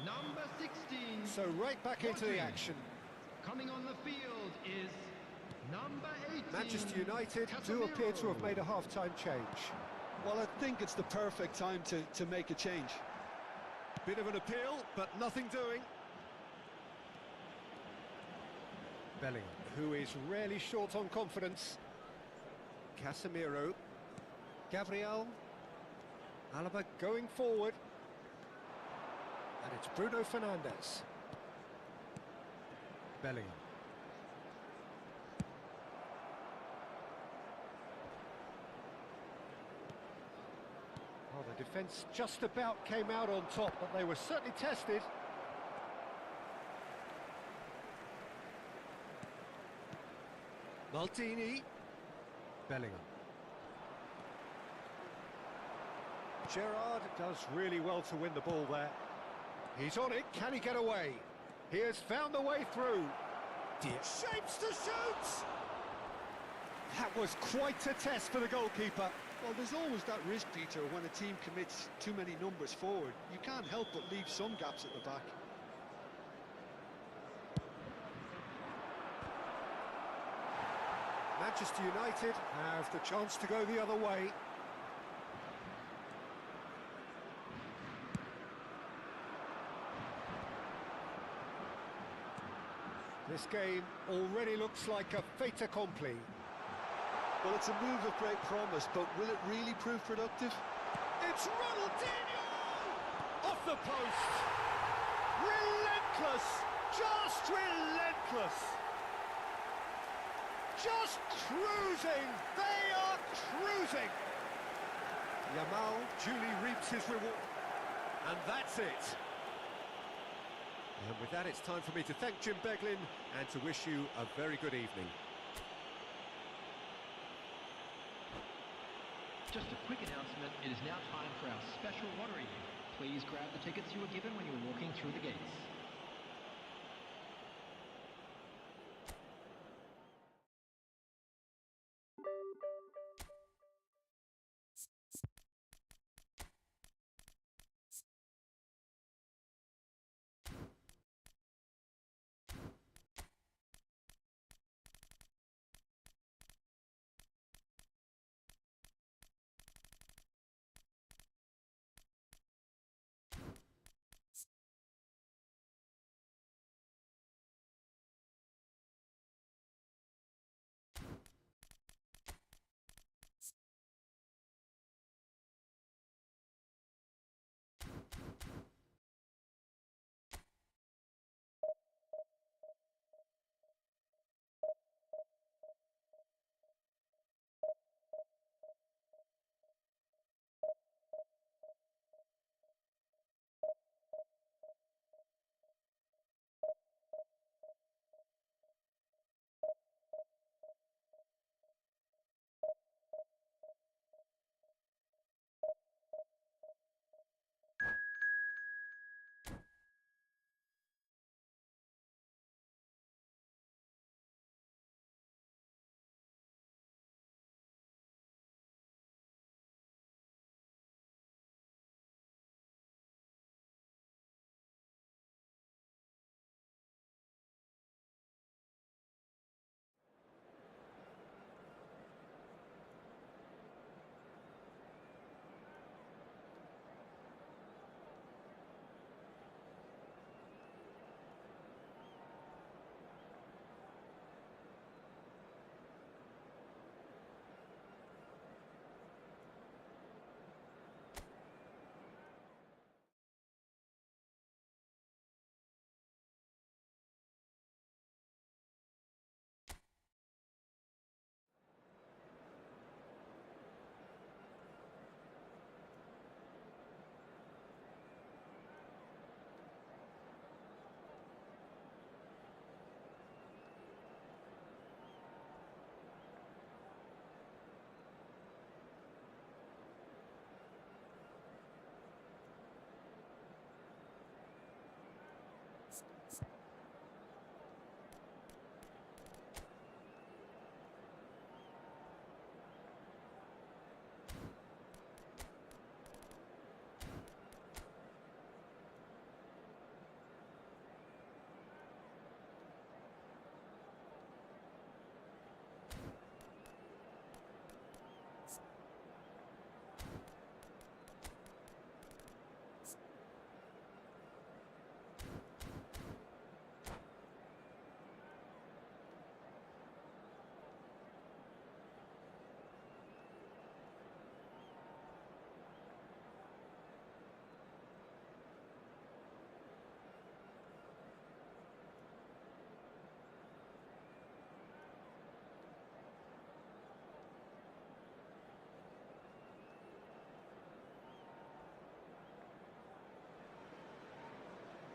Number 16. So right back into the action. Coming on the field is number 18. Manchester United do appear to have made a half-time change. Well, I think it's the perfect time to make a change. Bit of an appeal, but nothing doing. Bellingham, who is rarely short on confidence. Casemiro. Gabriel. Alaba going forward. And it's Bruno Fernandes. Bellingham. Oh, the defence just about came out on top, but they were certainly tested. Maldini. Bellingham. Gerrard does really well to win the ball there. He's on it, can he get away? He has found the way through. Shapes to shoot! That was quite a test for the goalkeeper. Well, there's always that risk, Peter, when a team commits too many numbers forward. You can't help but leave some gaps at the back. Manchester United have the chance to go the other way. This game already looks like a fait accompli. Well, it's a move of great promise, but will it really prove productive? It's Ronaldinho! Off the post! Relentless! Just relentless! Just cruising! They are cruising! Yamal duly reaps his reward. And that's it. And with that, it's time for me to thank Jim Beglin and to wish you a very good evening. Just a quick announcement, it is now time for our special lottery. Please grab the tickets you were given when you were walking through the gates.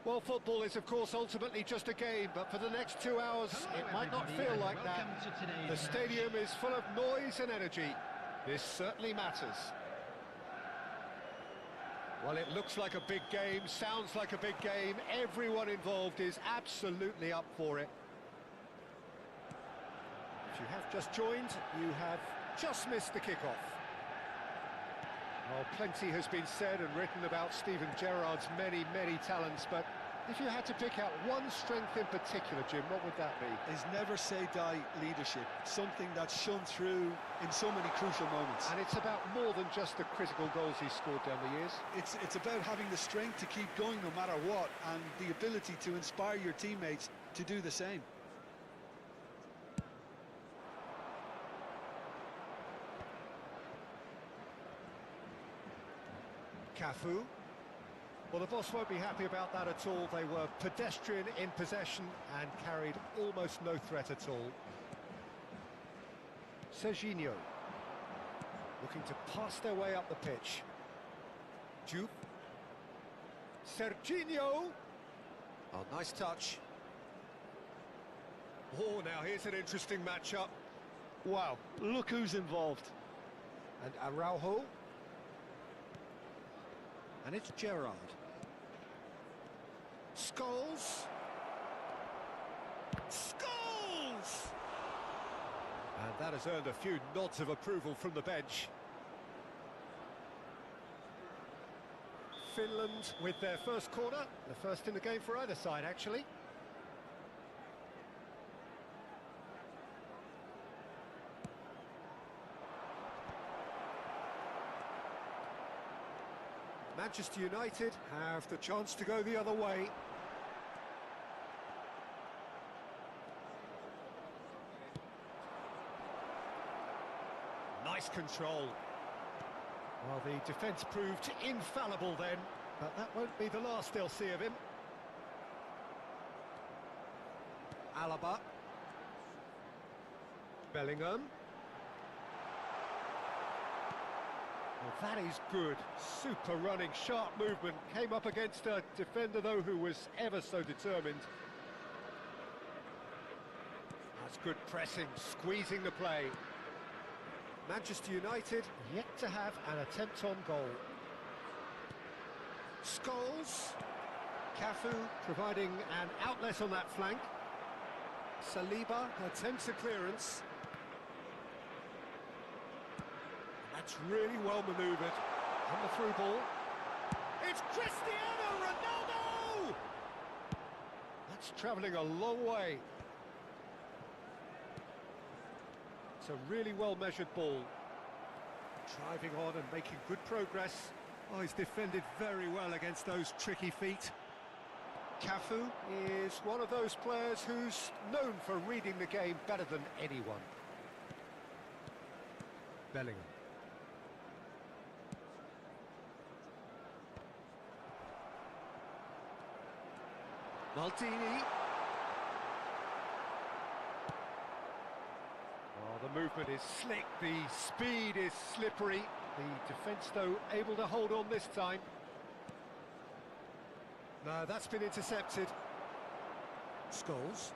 Well, football is, of course, ultimately just a game, but for the next 2 hours, Hello, it might not everybody, feel and like that. welcome to today's The match. stadium is full of noise and energy. This certainly matters. Well, it looks like a big game, sounds like a big game. Everyone involved is absolutely up for it. If you have just joined, you have just missed the kickoff. Well, plenty has been said and written about Steven Gerrard's many, many talents, but if you had to pick out one strength in particular, Jim, what would that be? His never-say-die leadership, something that's shone through in so many crucial moments. And it's about more than just the critical goals he's scored down the years. It's about having the strength to keep going no matter what, and the ability to inspire your teammates to do the same. Cafu. Well, the boss won't be happy about that at all. They were pedestrian in possession and carried almost no threat at all. Serginho, looking to pass their way up the pitch. Juve. Serginho. Oh, nice touch. Oh, now here's an interesting matchup. Wow, look who's involved. And Araujo. And it's Gerrard. Scholes. Scholes! And that has earned a few nods of approval from the bench. Finland with their first corner, the first in the game for either side, actually. Manchester United have the chance to go the other way. Nice control. Well, the defence proved infallible then, but that won't be the last they'll see of him. Alaba. Bellingham. Well, that is good. Super running, sharp movement. Came up against a defender, though, who was ever so determined. That's good pressing, squeezing the play. Manchester United yet to have an attempt on goal. Scholes. Cafu providing an outlet on that flank. Saliba attempts a clearance. That's really well manoeuvred. On the through ball. It's Cristiano Ronaldo! That's travelling a long way. It's a really well-measured ball. Driving on and making good progress. Oh, he's defended very well against those tricky feet. Cafu is one of those players who's known for reading the game better than anyone. Bellingham. Maldini. Oh, the movement is slick, the speed is slippery. The defence, though, able to hold on this time. No, that's been intercepted. Scholes.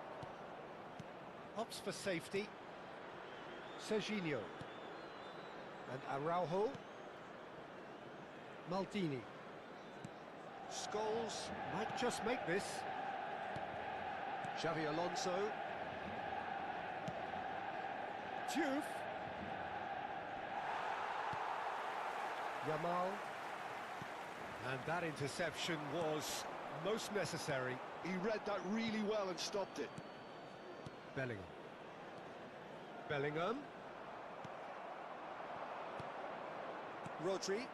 Opts for safety. Serginho. And Araujo. Maldini. Scholes might just make this. Xavi Alonso. Juve. Yamal. And that interception was most necessary. He read that really well and stopped it. Bellingham. Bellingham. Rodri.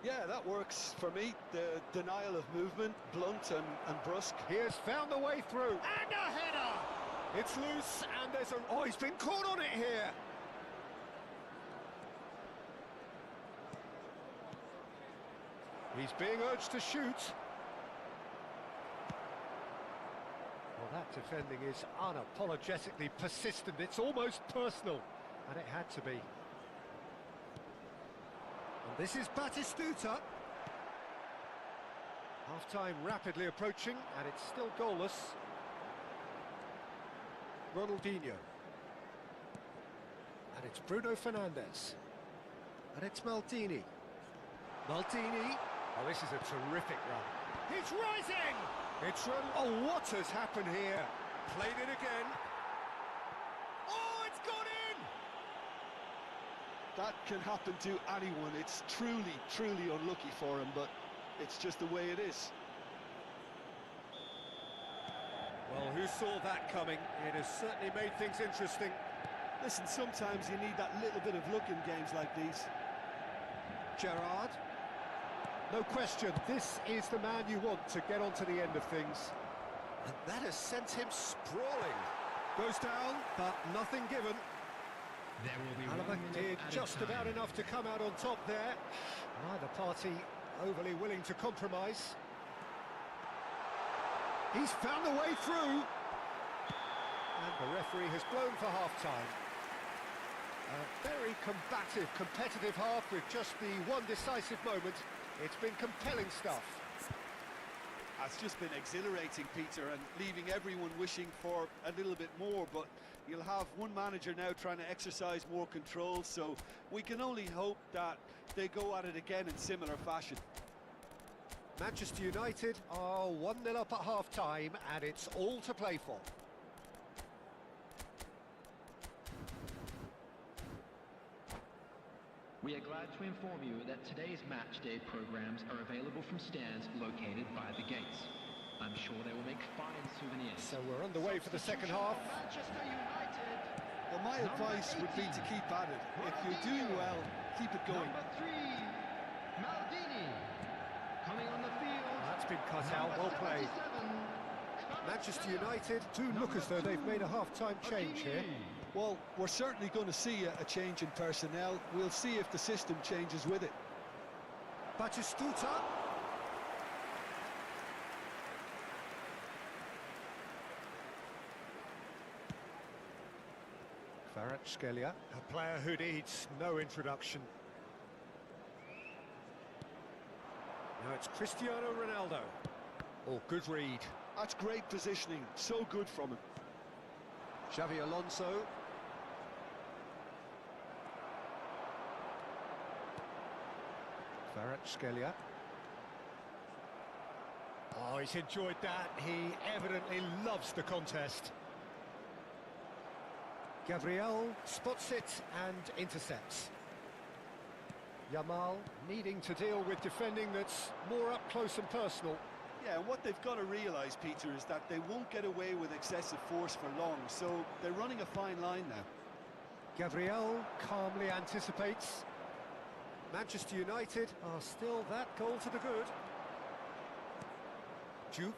Yeah, that works for me. The denial of movement, blunt and brusque. He has found the way through. And a header! It's loose, and there's a... Oh, he's been caught on it here. He's being urged to shoot. Well, that defending is unapologetically persistent. It's almost personal, and it had to be. And this is Batistuta. Half-time rapidly approaching, and it's still goalless. Ronaldinho. And it's Bruno Fernandes. And it's Maldini. Maldini. Oh, this is a terrific run. He's rising! It's run. Oh, what has happened here? Played it again. Oh, it's gone in! That can happen to anyone. It's truly, truly unlucky for him, but it's just the way it is. Well, who saw that coming? It has certainly made things interesting. Listen, sometimes you need that little bit of luck in games like these. Gerrard. No question, this is the man you want to get on to the end of things. And that has sent him sprawling. Goes down, but nothing given. There will be Alaba 1 minute did at a just time. about enough to come out on top there. Neither party overly willing to compromise. He's found a way through. And the referee has blown for half-time. A very combative, competitive half with just the one decisive moment. It's been compelling stuff. It's just been exhilarating, Peter, and leaving everyone wishing for a little bit more, but you'll have one manager now trying to exercise more control, so we can only hope that they go at it again in similar fashion. Manchester United are 1-0 up at half-time, and it's all to play for. We are glad to inform you that today's match day programs are available from stands located by the gates. I'm sure they will make fine souvenirs. So we're underway for the second half. Manchester United. Well, my advice would be to keep at it. If you're doing well, keep it going. Number 3, Maldini. Coming on the field. That's been cut out, well played. Manchester United do look as though they've made a half-time change here. Well, we're certainly going to see a change in personnel. We'll see if the system changes with it. Batistuta. Kvaratskhelia, a player who needs no introduction. Now it's Cristiano Ronaldo. Oh, good read. That's great positioning. So good from him. Xavi Alonso. Kvaratskhelia. Oh, he's enjoyed that. He evidently loves the contest. Gabriel spots it and intercepts. Yamal needing to deal with defending that's more up close and personal. Yeah, and what they've got to realise, Peter, is that they won't get away with excessive force for long, so they're running a fine line now. Gabriel calmly anticipates. Manchester United are still that goal to the good. Juve.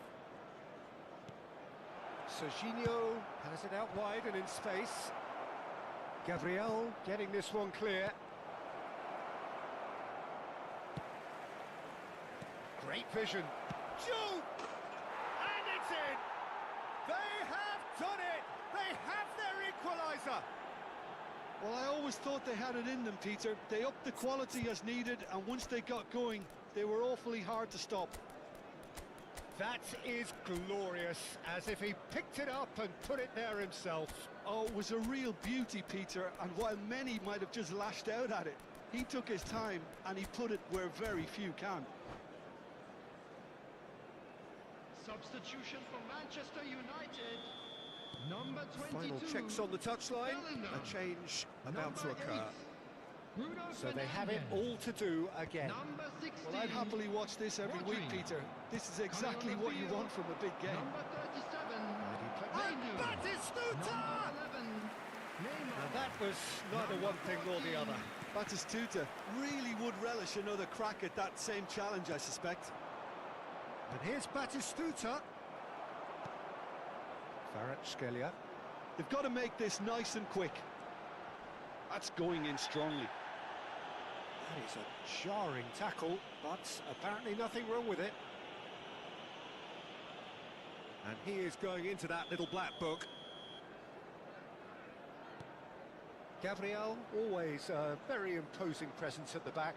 Serginho has it out wide and in space. Gabriel getting this one clear. Great vision. Juve! And it's in! They have done it! They have their equaliser! Well, I always thought they had it in them, Peter. They upped the quality as needed, and once they got going, they were awfully hard to stop. That is glorious, as if he picked it up and put it there himself. Oh, it was a real beauty, Peter, and while many might have just lashed out at it, he took his time and he put it where very few can. Substitution for Manchester United. Number 22. Final checks on the touchline. Bellingham. A change about to Number occur. 8, Bruno So they have it Fernandes. all to do again. Number 16. Well, I'd happily watch this every week, Peter. This is exactly what you want from a big game. Number 37. And Batistuta! Number 11. Neymar. Now that was neither one thing nor the other. Batistuta really would relish another crack at that same challenge, I suspect. And here's Batistuta. Kvaratskhelia. They've got to make this nice and quick. That's going in strongly. That is a jarring tackle, but apparently nothing wrong with it. And he is going into that little black book. Gabriel, always a very imposing presence at the back.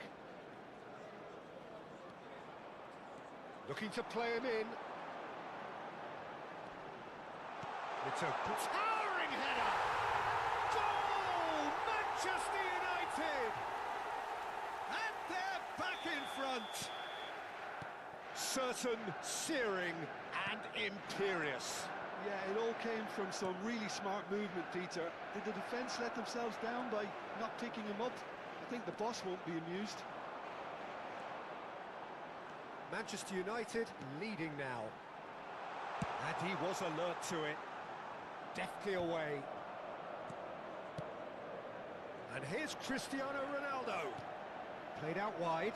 Looking to play him in. It's a towering header! Goal! Manchester United! And they're back in front! Certain, searing and imperious. Yeah, it all came from some really smart movement, Peter. Did the defence let themselves down by not picking him up? I think the boss won't be amused. Manchester United leading now. And he was alert to it. Deftly away. And here's Cristiano Ronaldo. Played out wide.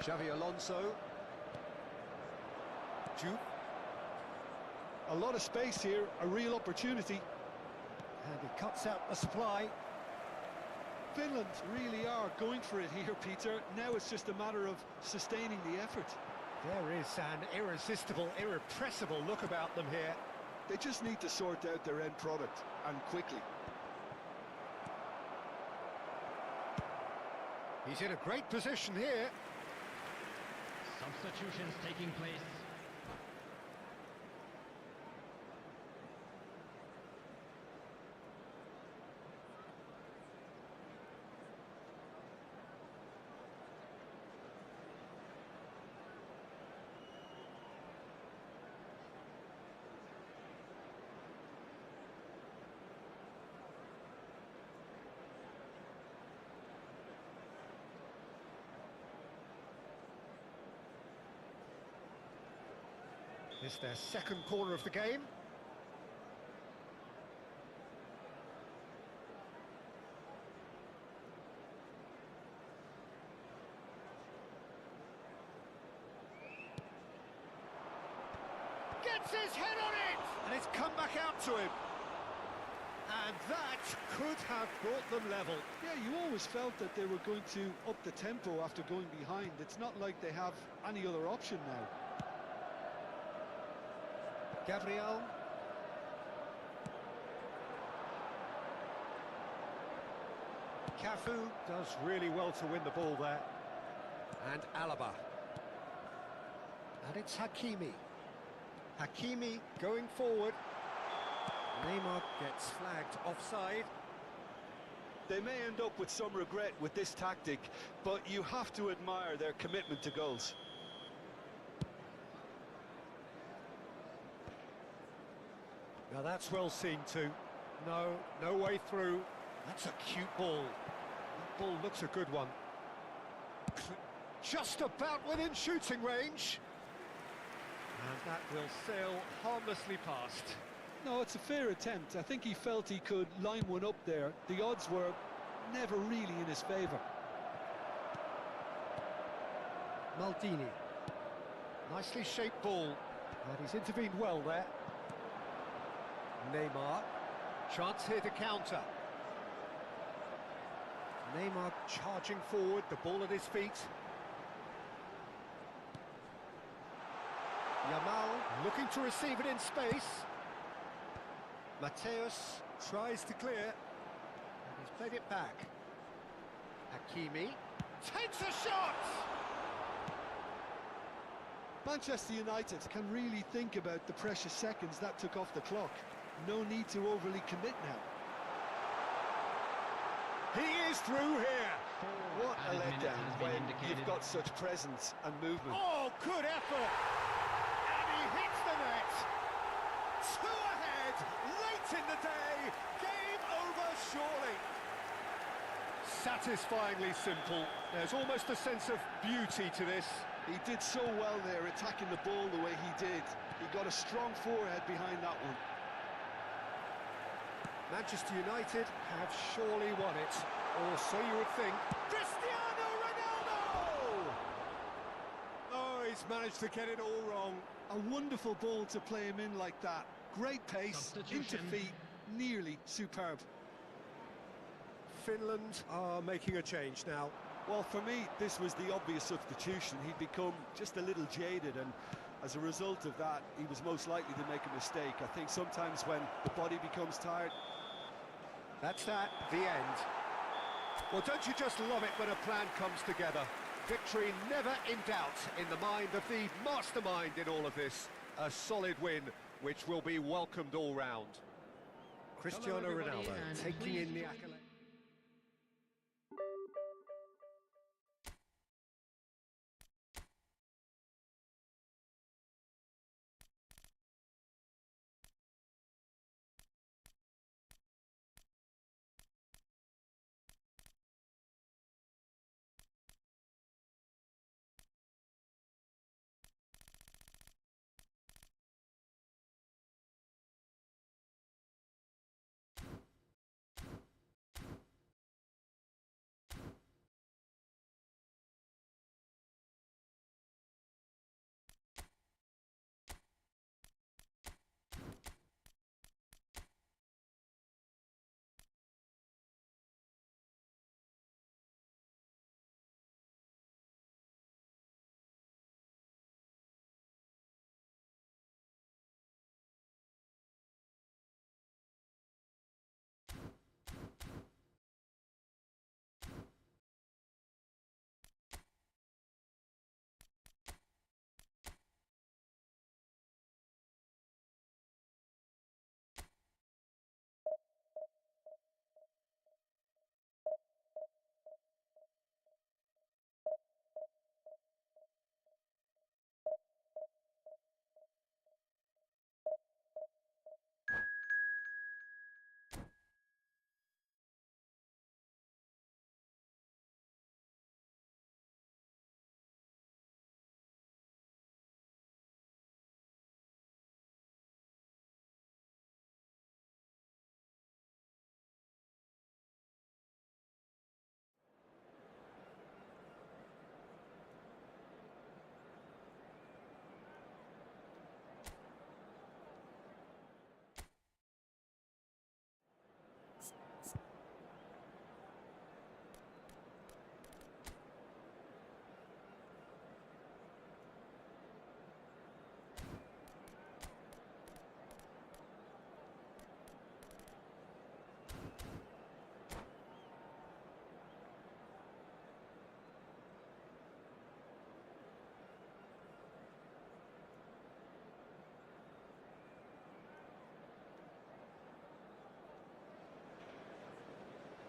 Xavi Alonso. Juve. A lot of space here, a real opportunity. And he cuts out the supply. Finland really are going for it here, Peter. Now it's just a matter of sustaining the effort. There is an irresistible, irrepressible look about them here. They just need to sort out their end product, and quickly. He's in a great position here. Substitutions taking place. It's their second corner of the game. Gets his head on it! And it's come back out to him. And that could have brought them level. Yeah, you always felt that they were going to up the tempo after going behind. It's not like they have any other option now. Gabriel. Cafu does really well to win the ball there. And Alaba. And it's Hakimi. Hakimi going forward. Neymar gets flagged offside. They may end up with some regret with this tactic, but you have to admire their commitment to goals. Now that's well seen too. No way through. That's a cute ball. That ball looks a good one. Just about within shooting range. And that will sail harmlessly past. No, it's a fair attempt. I think he felt he could line one up there. The odds were never really in his favour. Maldini. Nicely shaped ball. And he's intervened well there. Neymar. Chance here to counter. Neymar charging forward, the ball at his feet. Yamal looking to receive it in space. Mateus tries to clear. And he's played it back. Hakimi takes a shot! Manchester United can really think about the precious seconds that took off the clock. No need to overly commit now. He is through here. What a Added minute letdown has been when indicated. you've got such presence and movement. Oh, good effort! And he hits the net. Two ahead, late in the day. Game over, surely. Satisfyingly simple. There's almost a sense of beauty to this. He did so well there, attacking the ball the way he did. He got a strong forehead behind that one. Manchester United have surely won it, or so you would think. Cristiano Ronaldo! Oh, he's managed to get it all wrong. A wonderful ball to play him in like that. Great pace, into Substitution. feet, nearly superb. Finland are making a change now. Well, for me, this was the obvious substitution. He'd become just a little jaded, and as a result of that, he was most likely to make a mistake. I think sometimes when the body becomes tired... That's that, the end. Well, don't you just love it when a plan comes together? Victory never in doubt in the mind of the mastermind in all of this. A solid win, which will be welcomed all round. Cristiano everybody, Ronaldo and taking please in the join accolade.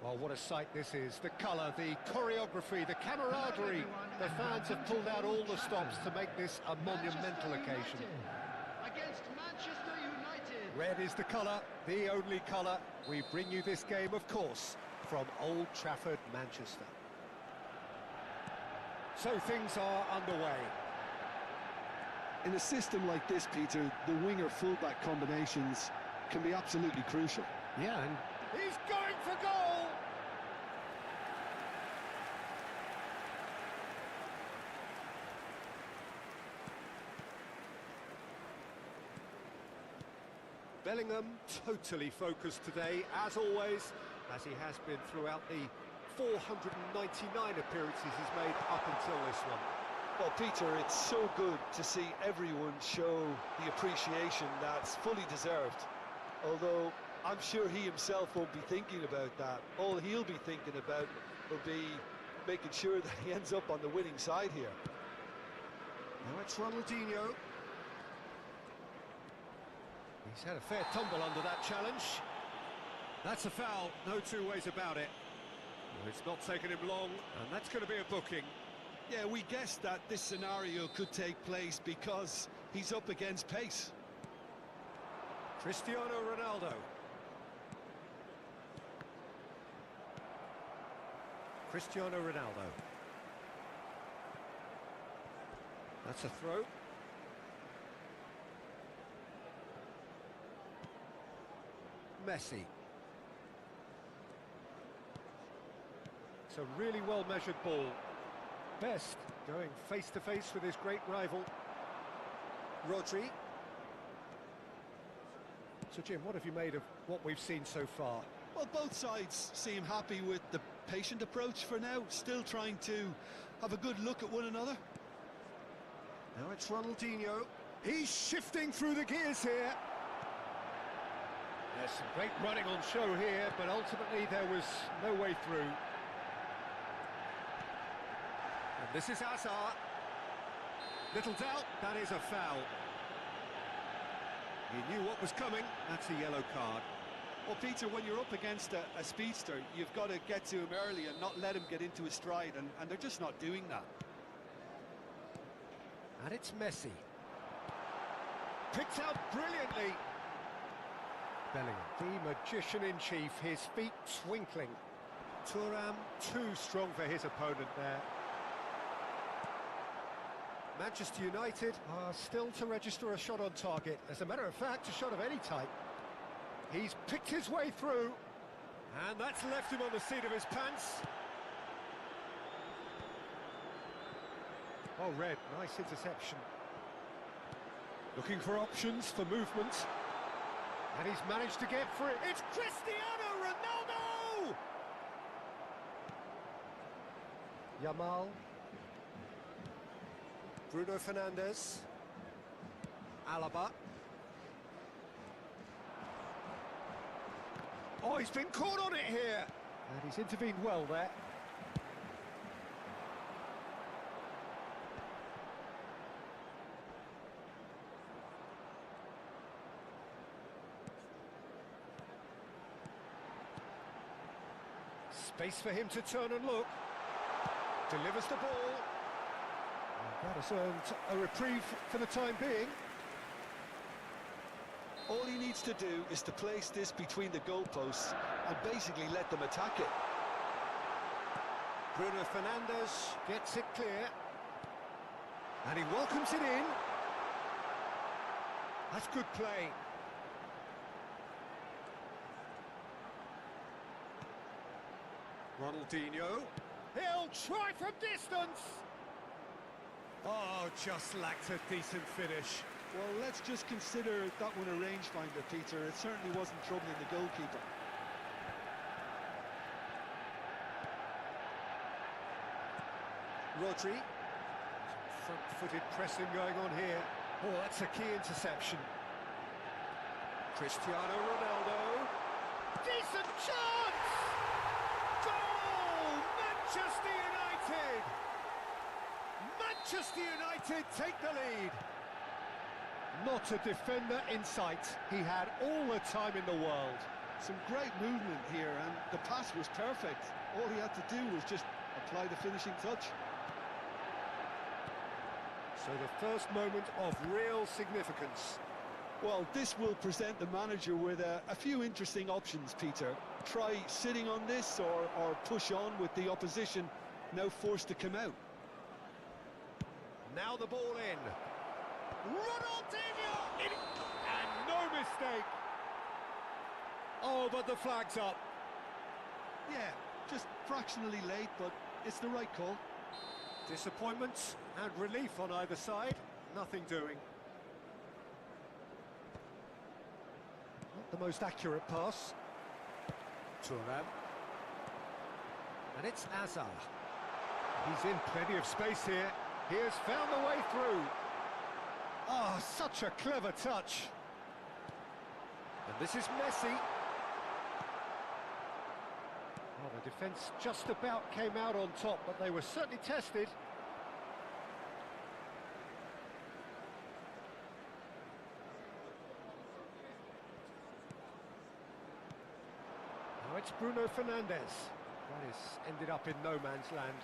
Oh, what a sight this is. The colour, the choreography, the camaraderie. The fans have pulled out all the stops to make this a monumental occasion. Against Manchester United. Red is the colour, the only colour. We bring you this game, of course, from Old Trafford, Manchester. So things are underway. In a system like this, Peter, the winger-fullback combinations can be absolutely crucial. Yeah, and he's going for goal! Bellingham totally focused today, as always, as he has been throughout the 499 appearances he's made up until this one. Well, Peter, it's so good to see everyone show the appreciation that's fully deserved. Although I'm sure he himself won't be thinking about that. All he'll be thinking about will be making sure that he ends up on the winning side here. Now it's Ronaldinho. He's had a fair tumble under that challenge. That's a foul, no two ways about it. Well, it's not taken him long, and that's going to be a booking. Yeah, we guessed that this scenario could take place because he's up against pace. Cristiano Ronaldo. Cristiano Ronaldo. That's a throw. Messi. It's a really well-measured ball. Best going face-to-face with his great rival. Rodri. So, Jim, what have you made of what we've seen so far? Well, both sides seem happy with the patient approach for now, still trying to have a good look at one another. Now it's Ronaldinho. He's shifting through the gears here. There's some great running on show here, but ultimately there was no way through. And this is Hazard. Little doubt, that is a foul. He knew what was coming, that's a yellow card. Well, Peter, when you're up against a speedster, you've got to get to him early and not let him get into his stride, and they're just not doing that. And it's Messi. Picked out brilliantly. Bellingham, the magician-in-chief, his feet twinkling. Thuram too strong for his opponent there. Manchester United are still to register a shot on target. As a matter of fact, a shot of any type. He's picked his way through, and that's left him on the seat of his pants. Oh, Red, nice interception. Looking for options for movement. And he's managed to get free. It's Cristiano Ronaldo! Yamal. Bruno Fernandes. Alaba. Oh, he's been caught on it here. And he's intervened well there. Space for him to turn and look. Delivers the ball. And that has earned a reprieve for the time being. All he needs to do is to place this between the goalposts and basically let them attack it. Bruno Fernandes gets it clear. And he welcomes it in. That's good play. Ronaldinho. He'll try from distance. Oh, just lacked a decent finish. Well, let's just consider that one a rangefinder, Peter. It certainly wasn't troubling the goalkeeper. Rodri. Front-footed pressing going on here. Oh, that's a key interception. Cristiano Ronaldo. Decent chance! Goal! Manchester United! Manchester United take the lead. Not a defender in sight. He had all the time in the world. Some great movement here, and the pass was perfect. All he had to do was just apply the finishing touch. So the first moment of real significance. Well, this will present the manager with a few interesting options, Peter. Try sitting on this or push on with the opposition now forced to come out. Now the ball in. Ronaldinho! And no mistake! Oh, but the flag's up. Yeah, just fractionally late, but it's the right call. Disappointment and relief on either side. Nothing doing. Not the most accurate pass. Thuram. And it's Azar. He's in plenty of space here. He has found the way through. Ah, such a clever touch. And this is Messi. Well, the defence just about came out on top, but they were certainly tested. Now it's Bruno Fernandes. That has ended up in no man's land.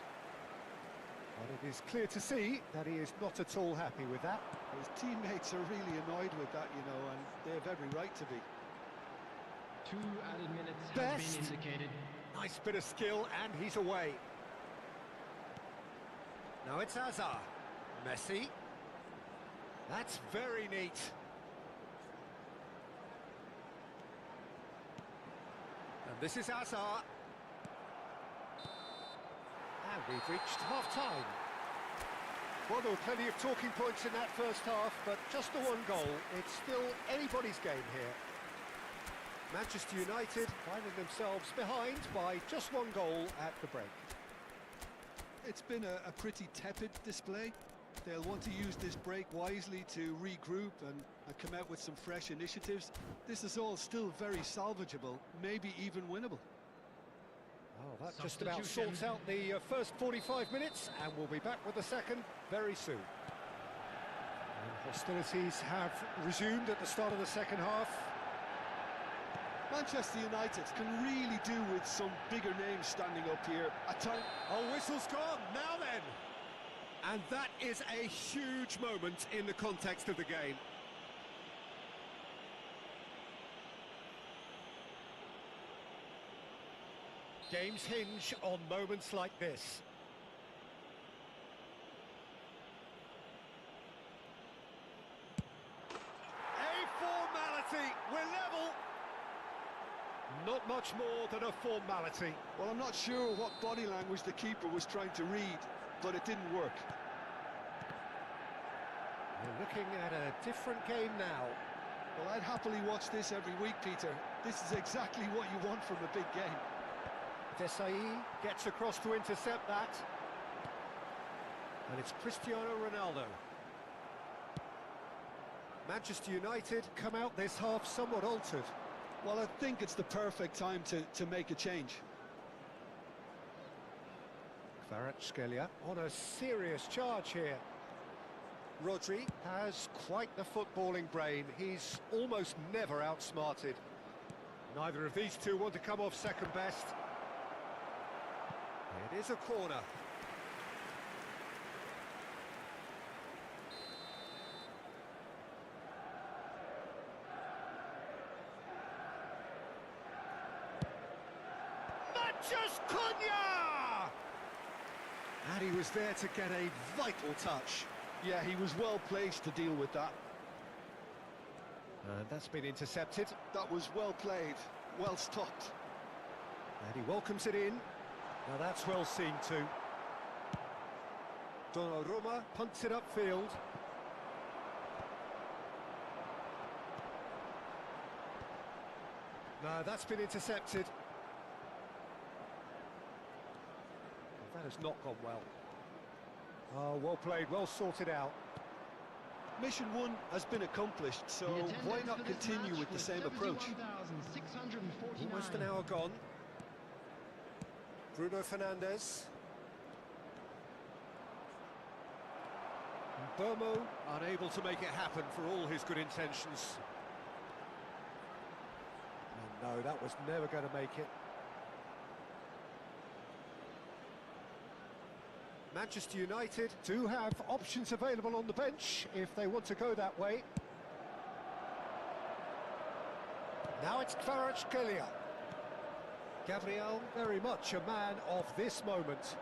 But it is clear to see that he is not at all happy with that. His teammates are really annoyed with that, you know, and they have every right to be. 2 added minutes has been indicated. Nice bit of skill, and he's away. Now it's Azar. Messi. That's very neat. And this is Azar. And we've reached half-time. Well, there were plenty of talking points in that first half, but just the one goal. It's still anybody's game here. Manchester United finding themselves behind by just one goal at the break. It's been a pretty tepid display. They'll want to use this break wisely to regroup and come out with some fresh initiatives. This is all still very salvageable, maybe even winnable. Oh, that just about sorts out the first 45 minutes, and we'll be back with the second very soon. And hostilities have resumed at the start of the second half. Manchester United can really do with some bigger names standing up here at time. Oh, whistle's gone, now then! And that is a huge moment in the context of the game. Games hinge on moments like this. A formality, we're level. Not much more than a formality. Well, I'm not sure what body language the keeper was trying to read, but it didn't work. We're looking at a different game now. Well, I'd happily watch this every week, Peter. This is exactly what you want from a big game. Desai gets across to intercept that. And it's Cristiano Ronaldo. Manchester United come out this half somewhat altered. Well, I think it's the perfect time to make a change. Kvaratskhelia on a serious charge here. Rodri has quite the footballing brain. He's almost never outsmarted. Neither of these two want to come off second best. It is a corner. Matches Cunha! And he was there to get a vital touch. Yeah, he was well placed to deal with that. And that's been intercepted. That was well played, well stopped. And he welcomes it in. Now that's well seen too. Donnarumma punts it upfield. No, that's been intercepted. Well, that has not gone well. Oh, well played, well sorted out. Mission 1 has been accomplished, so why not continue with the same approach? Almost an hour gone. Bruno Fernandes. And Burmo unable to make it happen for all his good intentions. And No, that was never going to make it. Manchester United do have options available on the bench if they want to go that way. Now it's Kvaratskhelia. Gabriel, very much a man of this moment.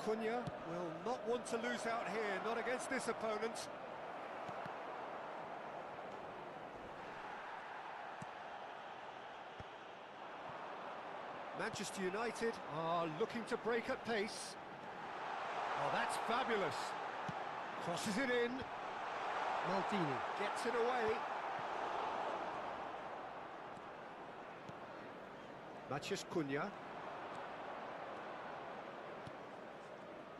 Cunha will not want to lose out here, not against this opponent. Manchester United are looking to break at pace. Oh, that's fabulous. Crosses it in. Maldini gets it away. Matheus Cunha.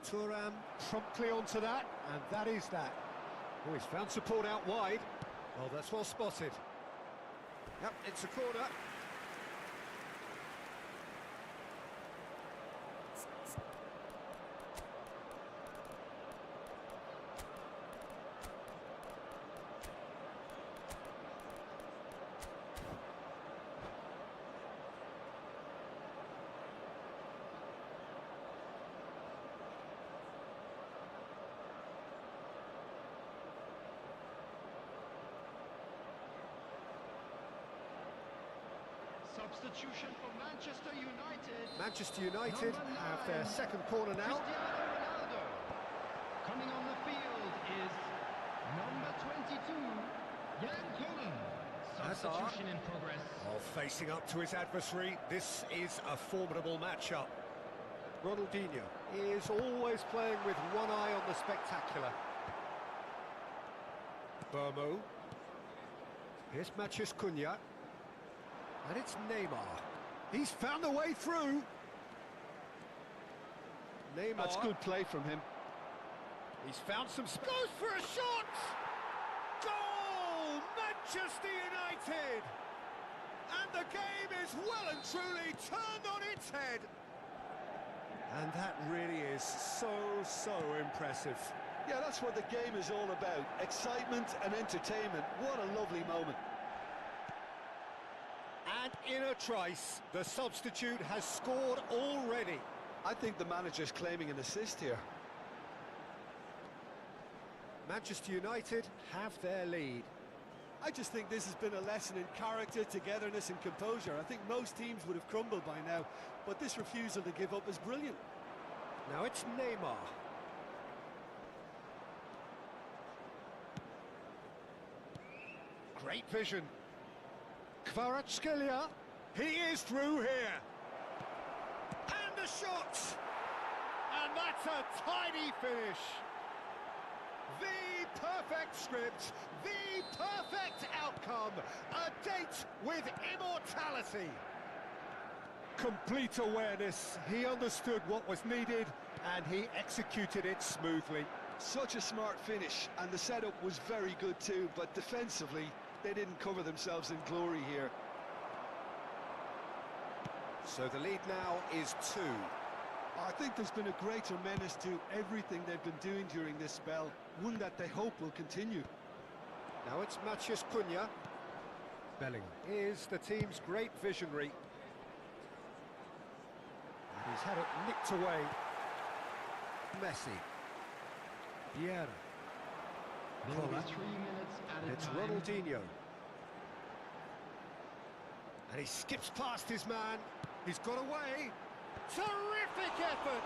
Thuram promptly onto that, and that is that. Oh, he's found support out wide. Oh, that's well spotted. Yep, it's a corner. Substitution for Manchester United. Manchester United have their second corner now. Cristiano Ronaldo. Coming on the field is number 22, Jan Koeman. Substitution in progress. Oh, facing up to his adversary, this is a formidable matchup. Ronaldinho is always playing with one eye on the spectacular. Burmo. Here's Matheus Cunha. And it's Neymar. He's found a way through. Neymar. That's good play from him. He's found some space. Goes for a shot! Goal! Manchester United! And the game is well and truly turned on its head. And that really is so impressive. Yeah, that's what the game is all about. Excitement and entertainment. What a lovely moment. And in a trice, the substitute has scored already. I think the manager's claiming an assist here. Manchester United have their lead. I just think this has been a lesson in character, togetherness and composure. I think most teams would have crumbled by now, but this refusal to give up is brilliant. Now it's Neymar. Great vision. Kvaratskhelia, he is through here. And a shot! And that's a tidy finish. The perfect script, the perfect outcome, a date with immortality. Complete awareness, he understood what was needed and he executed it smoothly. Such a smart finish, and the setup was very good too, but defensively, they didn't cover themselves in glory here. So the lead now is 2. I think there's been a greater menace to everything they've been doing during this spell, one that they hope will continue. Now it's Matheus Cunha. Bellingham is the team's great visionary. And he's had it nicked away. Messi. Vieira. There will be 3 minutes at a It's time. Ronaldinho. And he skips past his man. He's got away. Terrific effort!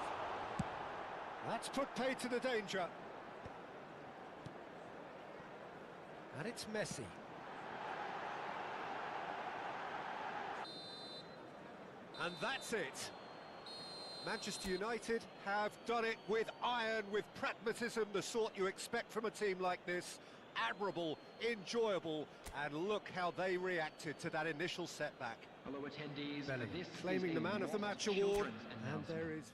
That's put paid to the danger. And it's Messi. And that's it. Manchester United have done it with iron, with pragmatism, the sort you expect from a team like this. Admirable, enjoyable, and look how they reacted to that initial setback. Hello attendees, Bellingham this claiming is the a Man of the Lost Match award, Children's and announcement. there is...